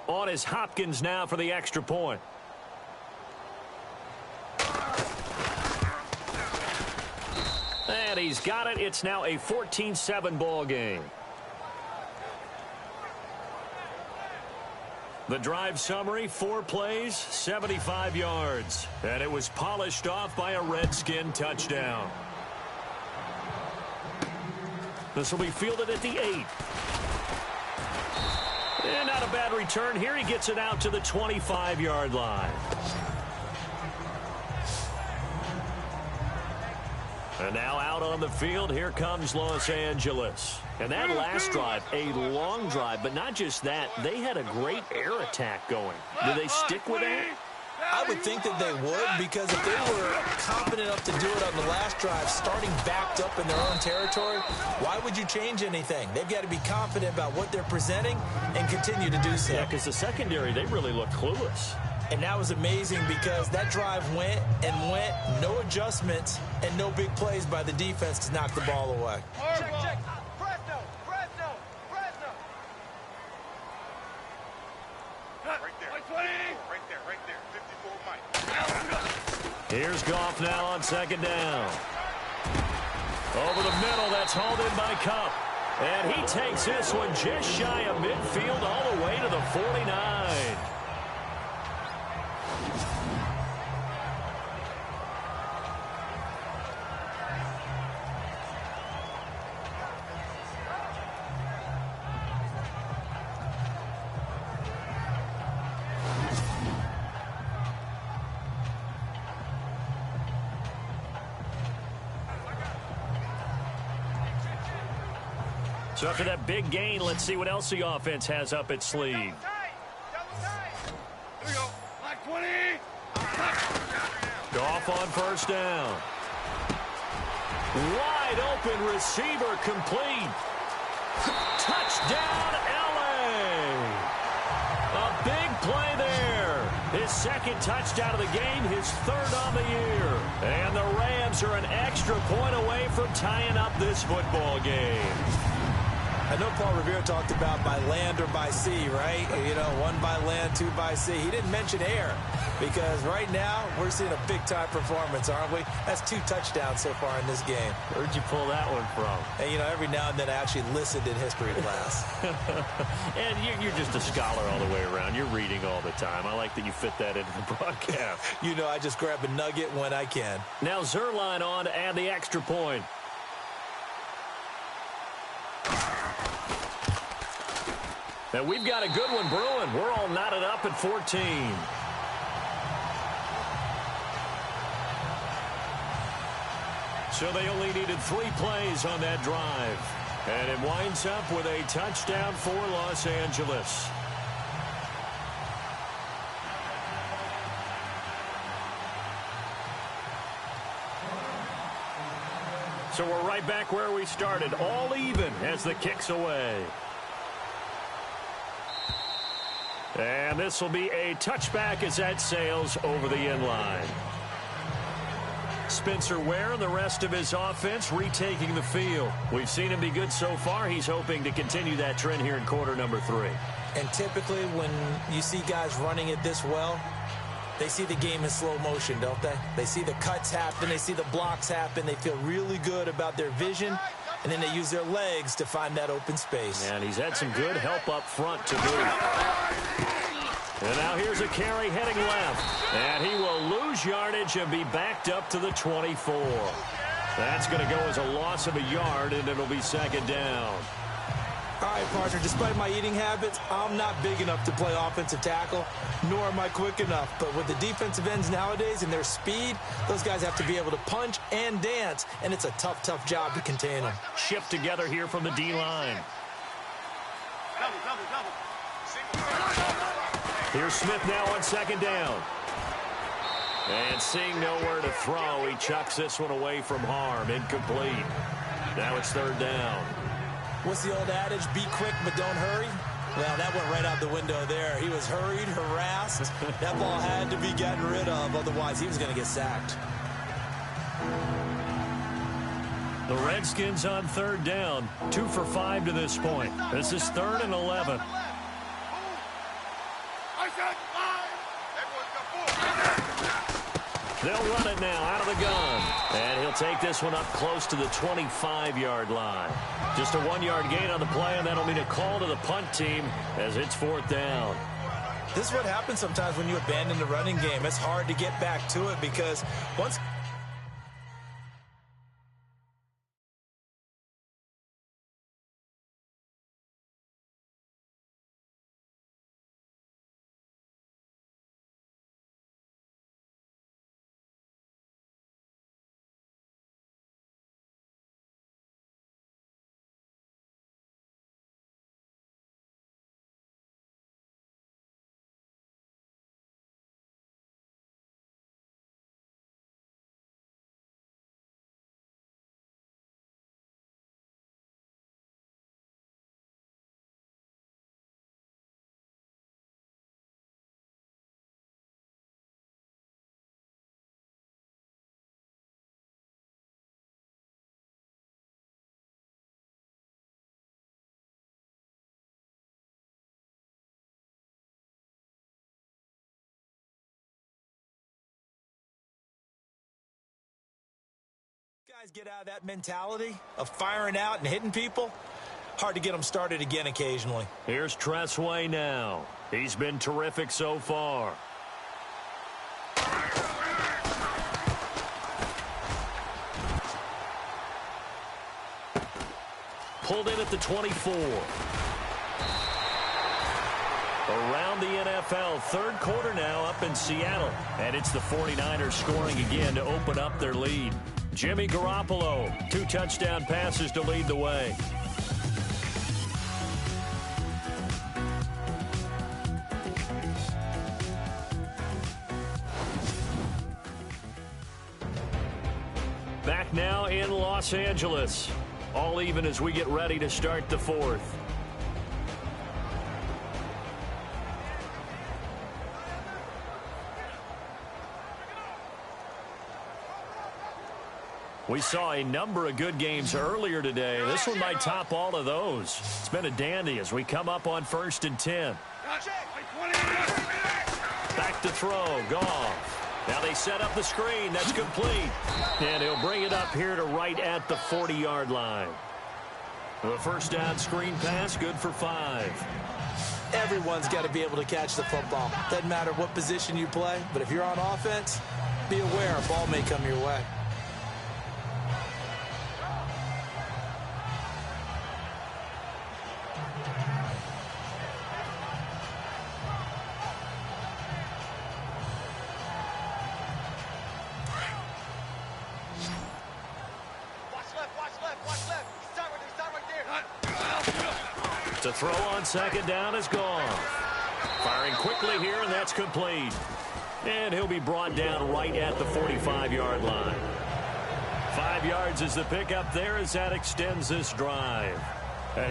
On is Hopkins now for the extra point. And he's got it. It's now a 14-7 ball game. The drive summary, 4 plays, 75 yards. And it was polished off by a Redskin touchdown. This will be fielded at the 8. And not a bad return here. He gets it out to the 25-yard line. And now out on the field, here comes Los Angeles. And that last drive, a long drive, but not just that. They had a great air attack going. Do they stick with that? I would think that they would, because if they were confident enough to do it on the last drive, starting backed up in their own territory, why would you change anything? They've got to be confident about what they're presenting and continue to do so. Yeah, because the secondary, they really looked clueless. And that was amazing because that drive went and went, no adjustments, and no big plays by the defense to knock the ball away. Check. Fresno. Right there. 20. Right there. 54 Mike. Here's Goff now on second down. Over the middle, that's hauled in by Cup. And he takes this one just shy of midfield all the way to the 49. So after that big gain, let's see what else the offense has up its sleeve. Here we go. Like 20. Goff on first down. Wide open receiver complete. Touchdown, LA. A big play there. His second touchdown of the game, his third on the year. And the Rams are an extra point away from tying up this football game. I know Paul Revere talked about by land or by sea, right? You know, 1 by land, 2 by sea. He didn't mention air because right now we're seeing a big-time performance, aren't we? That's 2 touchdowns so far in this game. Where'd you pull that one from? And, you know, every now and then I actually listened in history class. And you're just a scholar all the way around. You're reading all the time. I like that you fit that into the broadcast. You know, I just grab a nugget when I can. Now Zerline on to add the extra point. And we've got a good one brewing. We're all knotted up at 14. So they only needed 3 plays on that drive. And it winds up with a touchdown for Los Angeles. So we're right back where we started, all even as the kick's away. And this will be a touchback as that sails over the end line. Spencer Ware and the rest of his offense retaking the field. We've seen him be good so far. He's hoping to continue that trend here in quarter number 3. And typically when you see guys running it this well, they see the game in slow motion, don't they? They see the cuts happen. They see the blocks happen. They feel really good about their vision. And then they use their legs to find that open space. And he's had some good help up front to boot. And now here's a carry heading left. And he will lose yardage and be backed up to the 24. That's going to go as a loss of a yard, and it'll be second down. All right, partner, despite my eating habits, I'm not big enough to play offensive tackle, nor am I quick enough. But with the defensive ends nowadays and their speed, those guys have to be able to punch and dance, and it's a tough, tough job to contain them. Shift together here from the D-line. Here's Smith now on second down. And seeing nowhere to throw, he chucks this one away from harm. Incomplete. Now it's third down. What's the old adage? Be quick, but don't hurry. Well, that went right out the window there. He was hurried, harassed. That ball had to be gotten rid of. Otherwise, he was going to get sacked. The Redskins on third down. 2 for 5 to this point. This is 3rd and 11. They'll run it now out of the gun. And he'll take this one up close to the 25-yard line. Just a 1-yard gain on the play, and that'll mean a call to the punt team as it's 4th down. This is what happens sometimes when you abandon the running game. It's hard to get back to it because once... Guys get out of that mentality of firing out and hitting people. Hard to get them started again occasionally. Here's Tressway now. He's been terrific so far. Pulled in at the 24. Around the NFL, third quarter now up in Seattle. And it's the 49ers scoring again to open up their lead. Jimmy Garoppolo, 2 touchdown passes to lead the way. Back now in Los Angeles. All even as we get ready to start the 4th. We saw a number of good games earlier today. This one might top all of those. It's been a dandy as we come up on 1st and 10. Back to throw. Goff. Now they set up the screen. That's complete. And he'll bring it up here to right at the 40-yard line. The first down screen pass, good for 5. Everyone's got to be able to catch the football. Doesn't matter what position you play, but if you're on offense, be aware a ball may come your way. To throw on second down is gone. Firing quickly here, and that's complete. And he'll be brought down right at the 45-yard line. 5 yards is the pickup there as that extends this drive.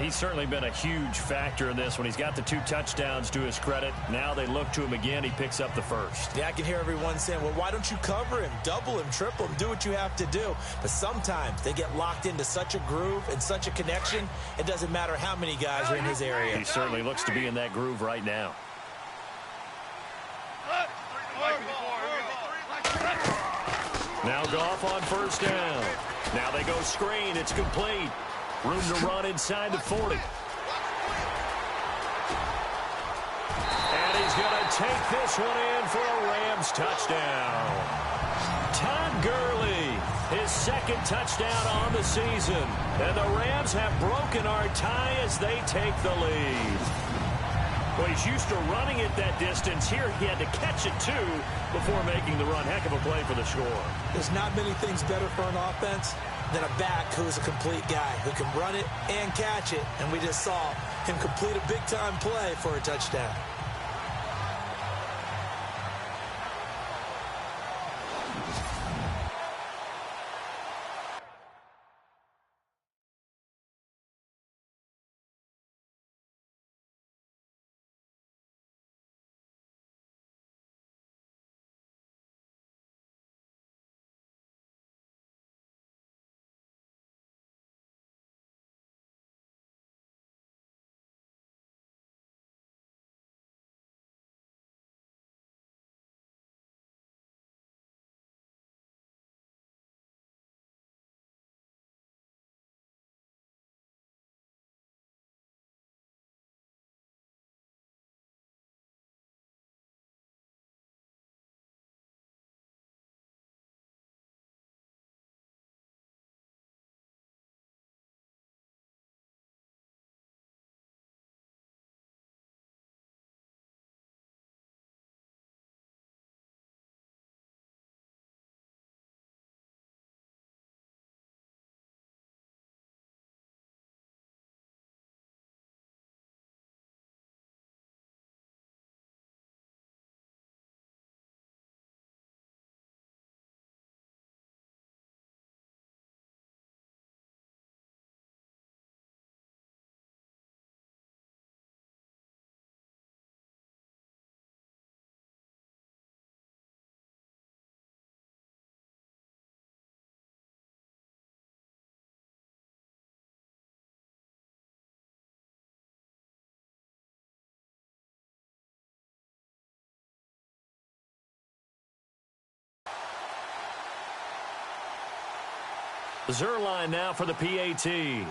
He's certainly been a huge factor in this when he's got the 2 touchdowns to his credit. Now they look to him again. He picks up the first. Yeah, I can hear everyone saying, well, why don't you cover him, double him, triple him, do what you have to do. But sometimes they get locked into such a groove and such a connection, it doesn't matter how many guys are in his area. He certainly looks to be in that groove right now. Now Goff on first down. Now they go screen. It's complete. Room to run inside the 40. And he's going to take this one in for a Rams touchdown. Todd Gurley, his second touchdown on the season. And the Rams have broken our tie as they take the lead. Well, he's used to running it that distance. Here he had to catch it, too, before making the run. Heck of a play for the score. There's not many things better for an offense than a back who is a complete guy who can run it and catch it. And we just saw him complete a big-time play for a touchdown. Zerline now for the PAT. And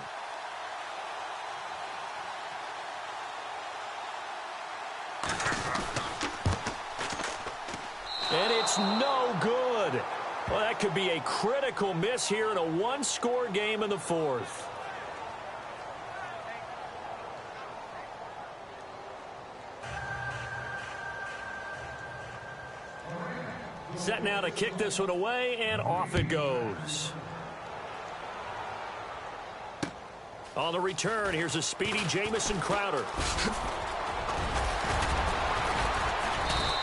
it's no good. Well, that could be a critical miss here in a one-score game in the fourth. Set now to kick this one away, and off it goes. On the return, here's a speedy Jamison Crowder.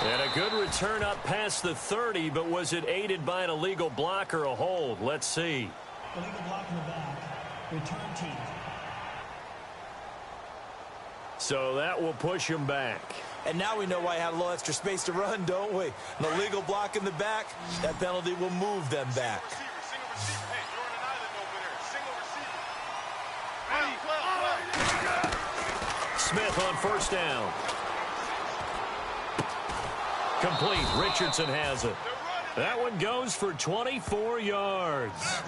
And a good return up past the 30, but was it aided by an illegal block or a hold? Let's see. Illegal block in the back. Return team. So that will push him back. And now we know why he had a little extra space to run, don't we? An illegal block in the back, that penalty will move them back. Single receiver. Hey, you're on an island over there. Single receiver. Smith on first down. Complete. Richardson has it. That one goes for 24 yards.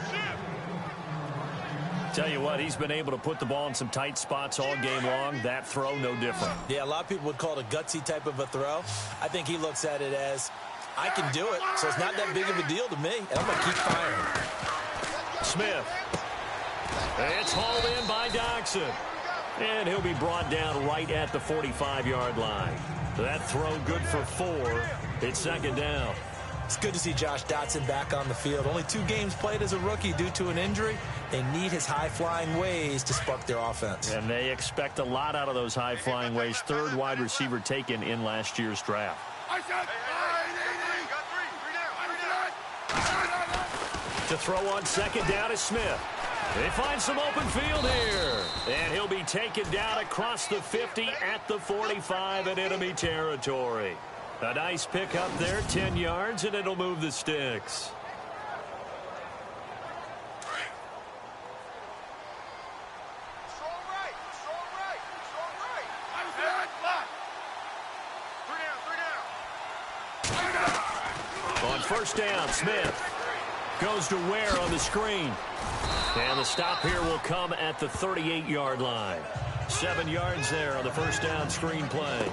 Tell you what, he's been able to put the ball in some tight spots all game long. That throw, no different. Yeah, a lot of people would call it a gutsy type of a throw. I think he looks at it as, I can do it, so it's not that big of a deal to me, and I'm going to keep firing. Smith. It's hauled in by Doxson. And he'll be brought down right at the 45-yard line. That throw good for 4. It's second down. It's good to see Josh Dotson back on the field. Only 2 games played as a rookie due to an injury. They need his high-flying ways to spark their offense. And they expect a lot out of those high-flying ways. 3rd wide receiver taken in last year's draft. To throw on second down is Smith. They find some open field here. And he'll be taken down across the 50 at the 45 in enemy territory. A nice pick up there, 10 yards, and it'll move the sticks. On first down, Smith goes to Ware on the screen. And the stop here will come at the 38-yard line. 7 yards there on the first down screen play.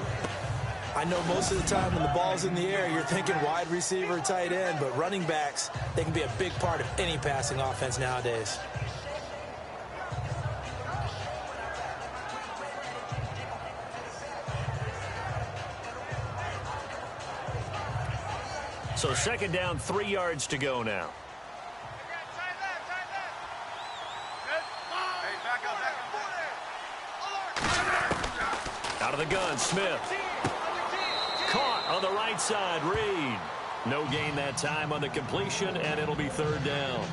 I know most of the time when the ball's in the air, you're thinking wide receiver, tight end, but running backs, they can be a big part of any passing offense nowadays. So second down, 3 yards to go now. Out of the gun, Smith. Caught on the right side, Reed. No gain that time on the completion, and it'll be third down.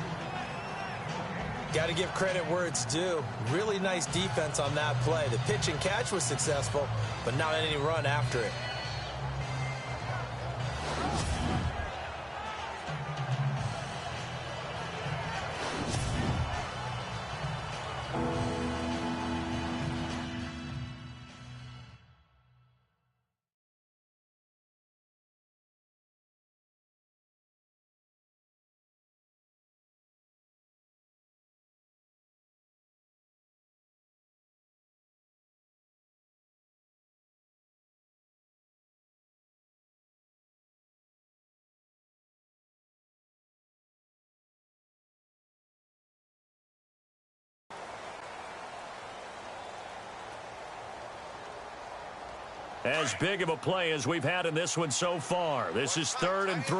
Got to give credit where it's due. Really nice defense on that play. The pitch and catch was successful, but not any run after it. As big of a play as we've had in this one so far. This is 3rd and 3.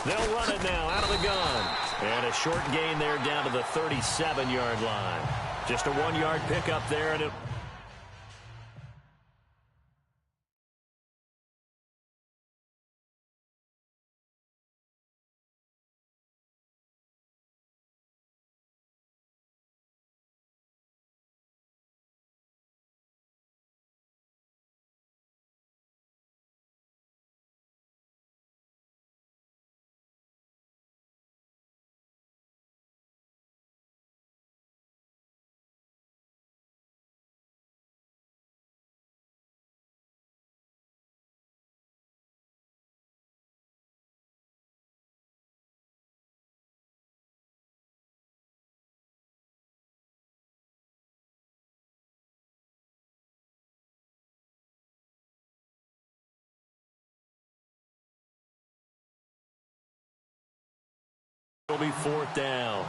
They'll run it now out of the gun. And a short gain there down to the 37-yard line. Just a 1-yard pickup there, and it... It'll be 4th down.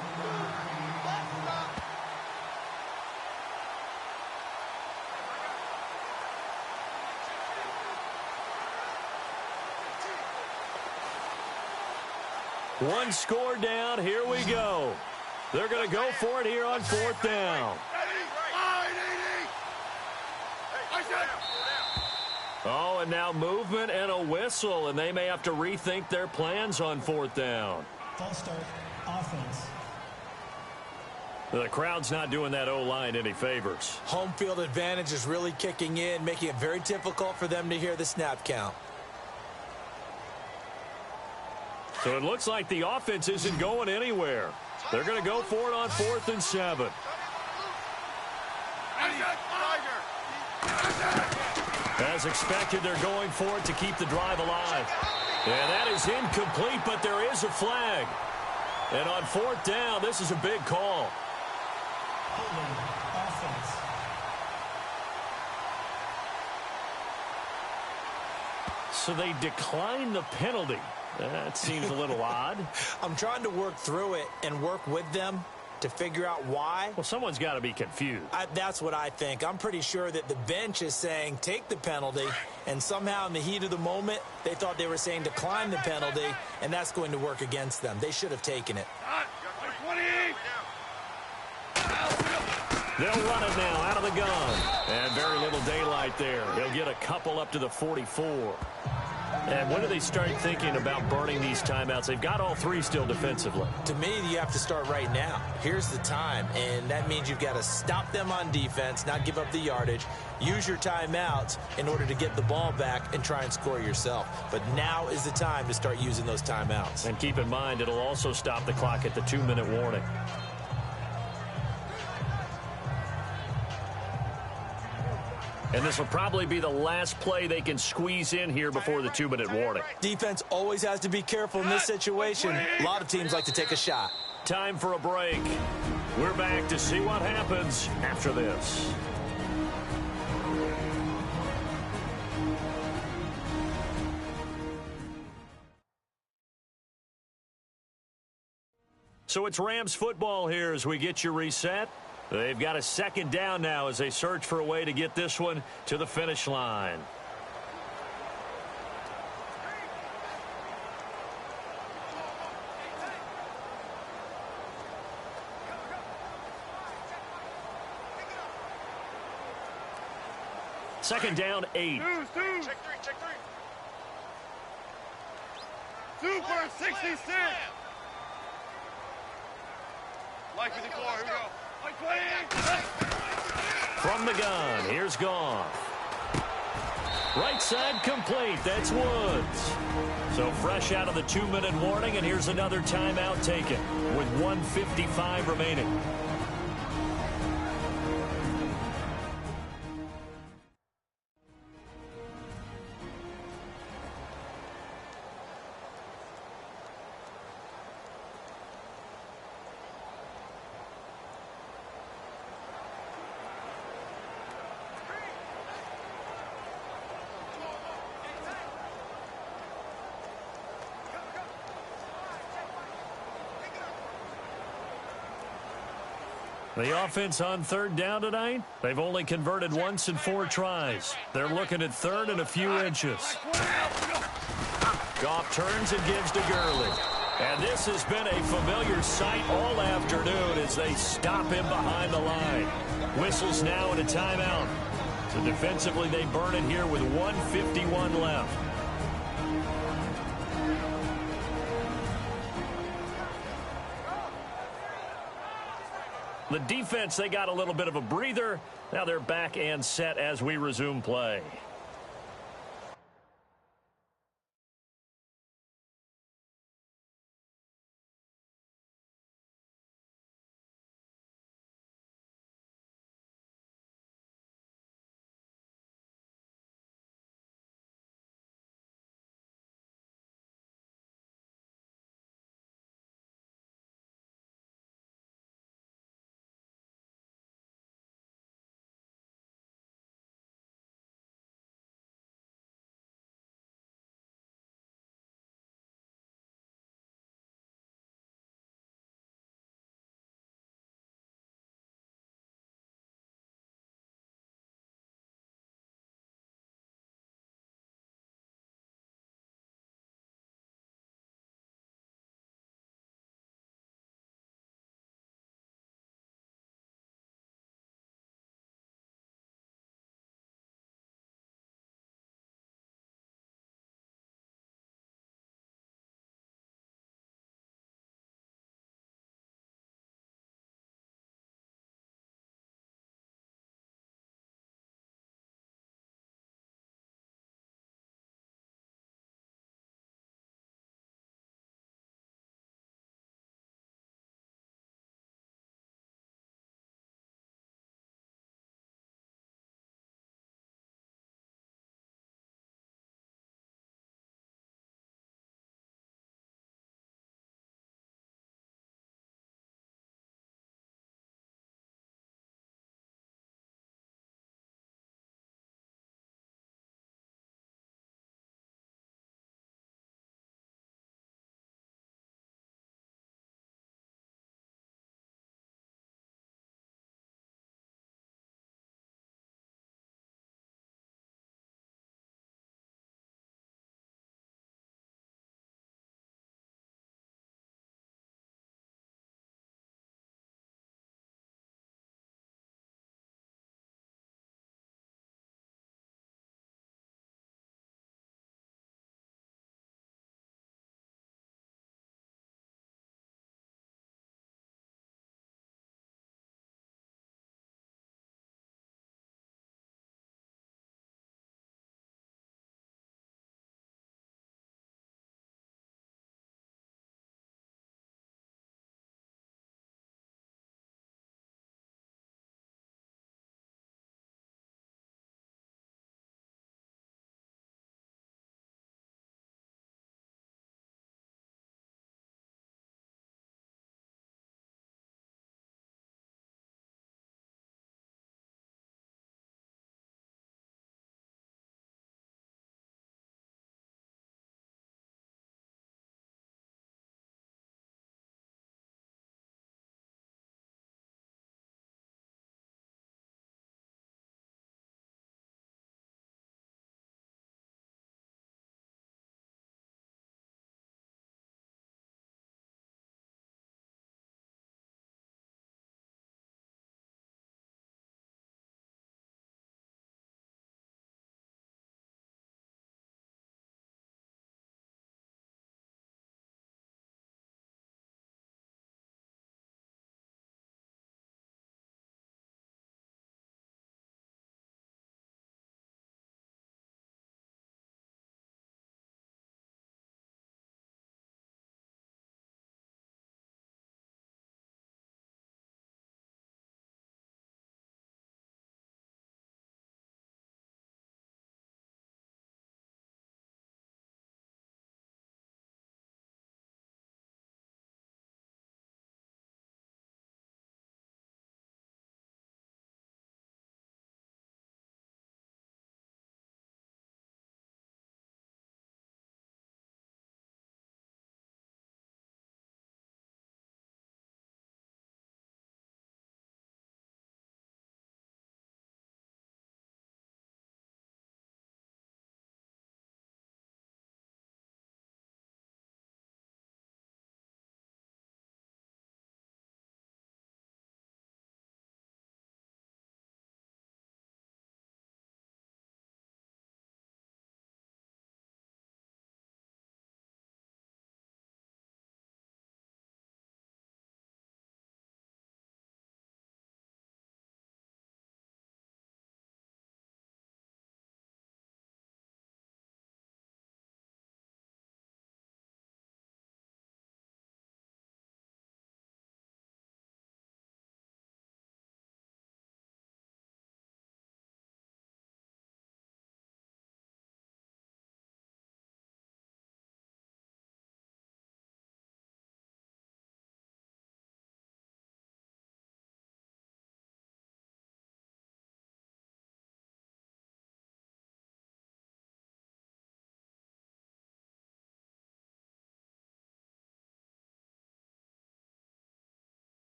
One score down. Here we go. They're going to go for it here on 4th down. Oh, and now movement and a whistle, and they may have to rethink their plans on 4th down. False start, offense. The crowd's not doing that O-line any favors. Home field advantage is really kicking in, making it very difficult for them to hear the snap count. So it looks like the offense isn't going anywhere. They're going to go for it on 4th and 7. As expected, they're going for it to keep the drive alive. And that is incomplete, but there is a flag. And on 4th down, this is a big call. Holding, offense. So they decline the penalty. That seems a little odd. I'm trying to work through it and work with them to figure out why. Well, someone's got to be confused. That's what I think. I'm pretty sure that the bench is saying take the penalty, and somehow in the heat of the moment, they thought they were saying decline the penalty, and that's going to work against them. They should have taken it. They'll run it now out of the gun. And very little daylight there. He'll get a couple up to the 44. And when do they start thinking about burning these timeouts? They've got all 3 still defensively. To me, you have to start right now. Here's the time, and that means you've got to stop them on defense, not give up the yardage, use your timeouts in order to get the ball back and try and score yourself. But now is the time to start using those timeouts. And keep in mind, it'll also stop the clock at the 2-minute warning. And this will probably be the last play they can squeeze in here before the 2-minute warning. Defense always has to be careful in this situation. A lot of teams like to take a shot. Time for a break. We're back to see what happens after this. So it's Rams football here as we get you reset. They've got a second down now as they search for a way to get this one to the finish line. Second down, 8. Check three. Super 66. Mike with the car, here we go. Mike 20. From the gun, here's Goff. Right side complete, that's Woods. So fresh out of the 2-minute warning, and here's another timeout taken with 1:55 remaining. The offense on third down tonight, they've only converted once in 4 tries. They're looking at third and a few inches. Goff turns and gives to Gurley. And this has been a familiar sight all afternoon as they stop him behind the line. Whistles now and a timeout. So defensively, they burn it here with 1:51 left. The defense, they got a little bit of a breather. Now they're back and set as we resume play.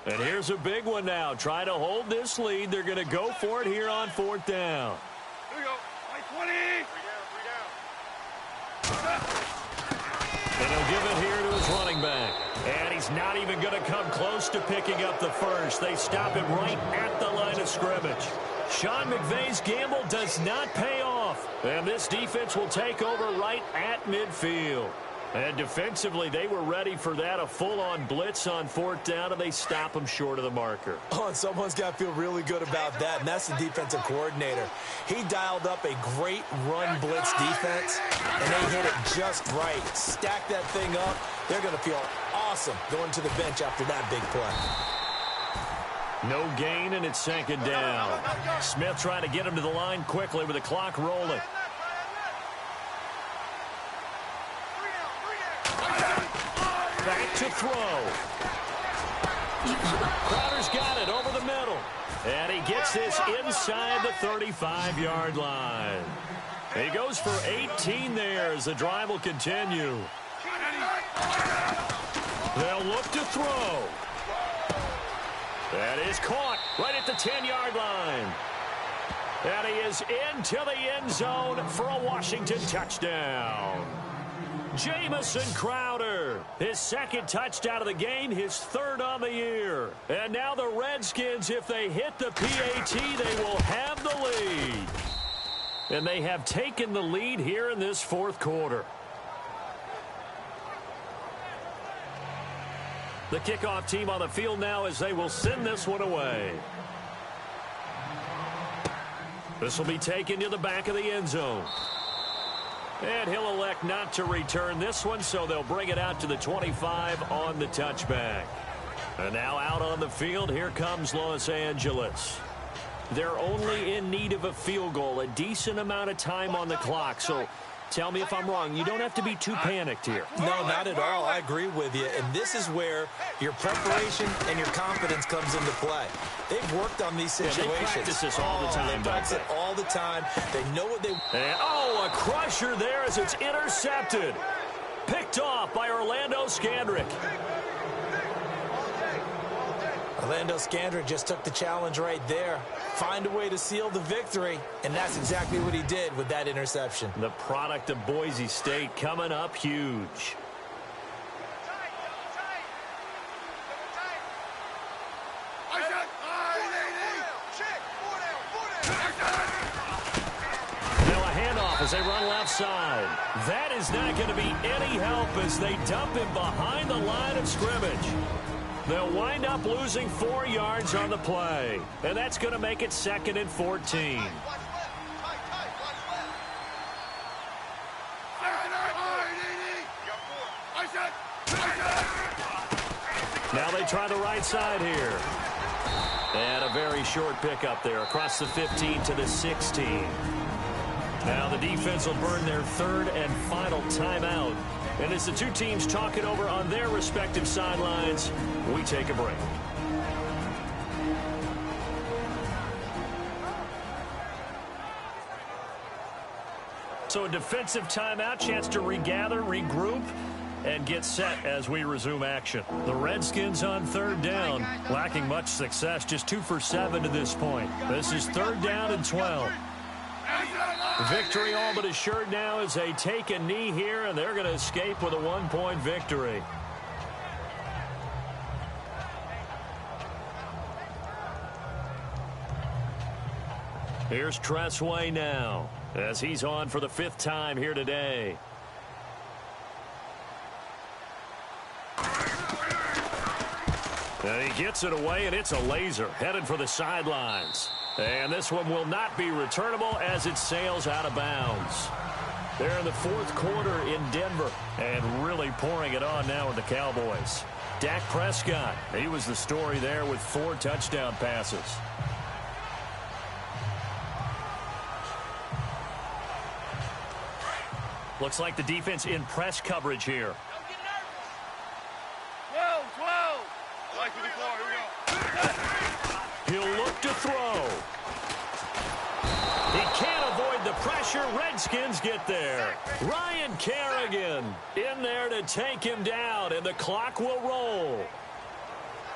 And here's a big one now. Trying to hold this lead. They're going to go for it here on 4th down. Here we go. Like 20. And he'll give it here to his running back. And he's not even going to come close to picking up the first. They stop him right at the line of scrimmage. Sean McVay's gamble does not pay off. And this defense will take over right at midfield. And defensively, they were ready for that, a full-on blitz on 4th down, and they stop him short of the marker. Oh, and someone's got to feel really good about that, and that's the defensive coordinator. He dialed up a great run blitz defense, and they hit it just right. Stack that thing up. They're going to feel awesome going to the bench after that big play. No gain, and it's 2nd down. Smith trying to get him to the line quickly with the clock rolling. Back to throw. Crowder's got it over the middle. And he gets this inside the 35-yard line. He goes for 18 there as the drive will continue. They'll look to throw. That is caught right at the 10-yard line. And he is into the end zone for a Washington touchdown. Jamison Crowder, his 2nd touchdown of the game, his 3rd on the year. And now the Redskins, if they hit the PAT, they will have the lead. And they have taken the lead here in this 4th quarter. The kickoff team on the field now as they will send this one away. This will be taken to the back of the end zone. And he'll elect not to return this one, so they'll bring it out to the 25 on the touchback. And now out on the field, here comes Los Angeles. They're only in need of a field goal, a decent amount of time on the clock. So tell me if I'm wrong. You don't have to be too panicked here. No, not at all. I agree with you. And this is where your preparation and your confidence comes into play. They've worked on these situations. Yeah, they practice this all the time. They practice it all the time. They know what they... And, oh, a crusher there as it's intercepted. Picked off by Orlando Scandrick. Orlando Scandrick just took the challenge right there. Find a way to seal the victory, and that's exactly what he did with that interception. The product of Boise State coming up huge. Now a handoff as they run left side. That is not going to be any help as they dump him behind the line of scrimmage. They'll wind up losing 4 yards on the play. And that's going to make it 2nd and 14. Now they try the right side here. And a very short pickup there across the 15 to the 16. Now the defense will burn their 3rd and final timeout. And as the two teams talk it over on their respective sidelines, we take a break. So a defensive timeout, chance to regather, regroup, and get set as we resume action. The Redskins on 3rd down, lacking much success, just 2 for 7 to this point. This is 3rd down and 12. Victory all but assured now as they take a knee here, and they're going to escape with a 1-point victory. Here's Tressway now as he's on for the 5th time here today. And he gets it away, and it's a laser headed for the sidelines. And this one will not be returnable as it sails out of bounds. They're in the 4th quarter in Denver and really pouring it on now with the Cowboys. Dak Prescott, he was the story there with 4 touchdown passes. Looks like the defense in press coverage here. 12. Like 54. Here we go. He'll look to throw. He can't avoid the pressure. Redskins get there. Ryan Kerrigan in there to take him down, and the clock will roll.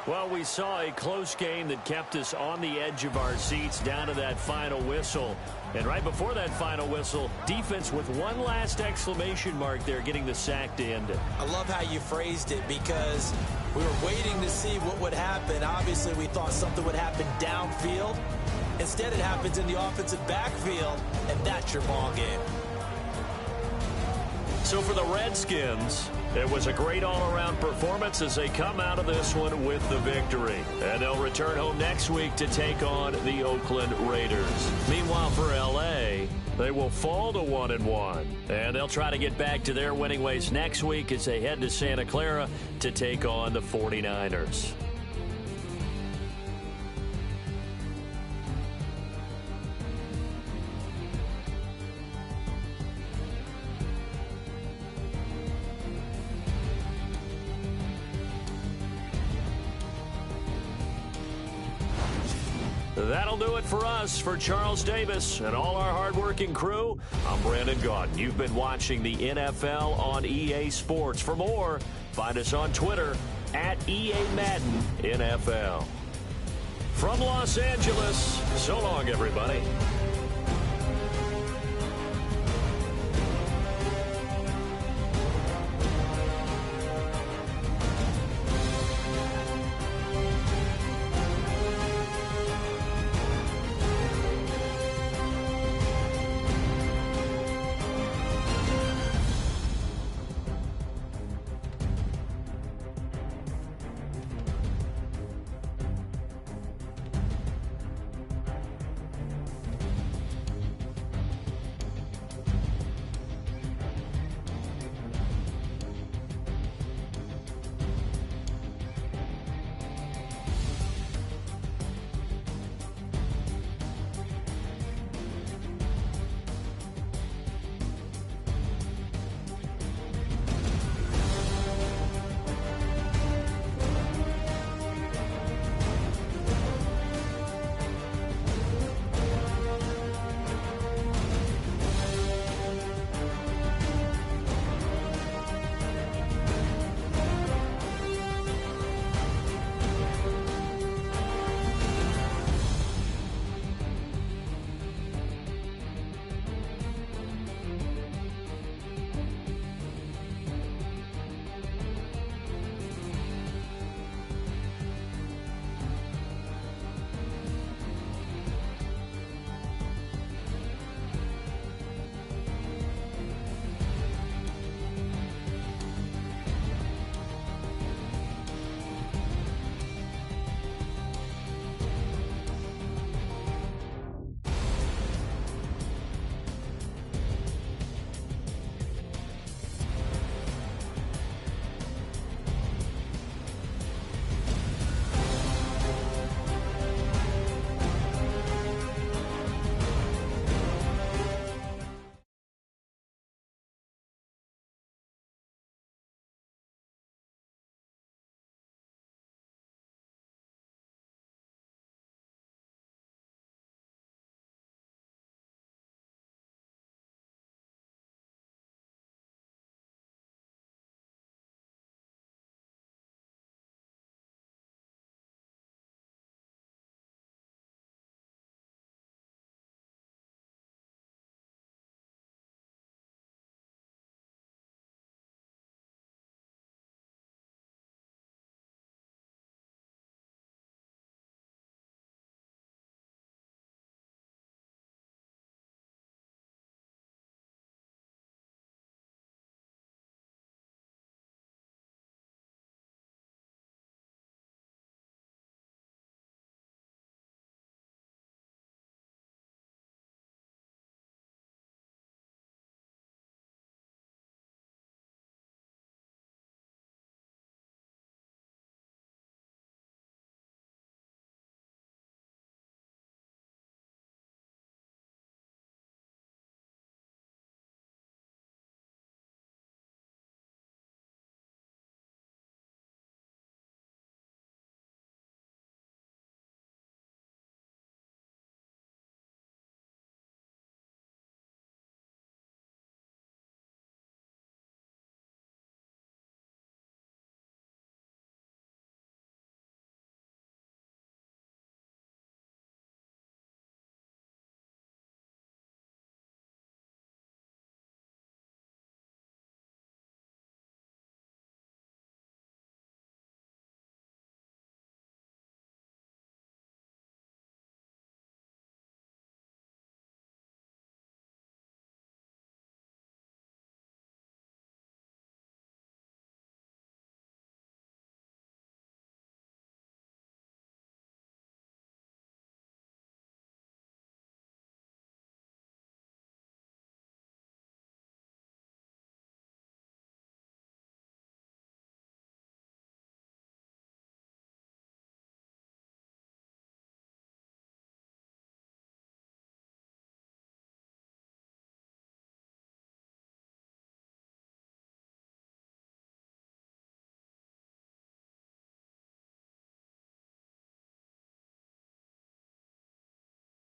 Well, we saw a close game that kept us on the edge of our seats down to that final whistle. And right before that final whistle, defense with one last exclamation mark there, getting the sack to end it. I love how you phrased it because we were waiting to see what would happen. Obviously, we thought something would happen downfield. Instead, it happens in the offensive backfield, and that's your ball game. So for the Redskins, it was a great all-around performance as they come out of this one with the victory. And they'll return home next week to take on the Oakland Raiders. Meanwhile, for L.A., they will fall to 1-1. And they'll try to get back to their winning ways next week as they head to Santa Clara to take on the 49ers. That'll do it for us. For Charles Davis and all our hardworking crew, I'm Brandon Gaudin. You've been watching the NFL on EA Sports. For more, find us on Twitter at EA Madden NFL. From Los Angeles, so long, everybody.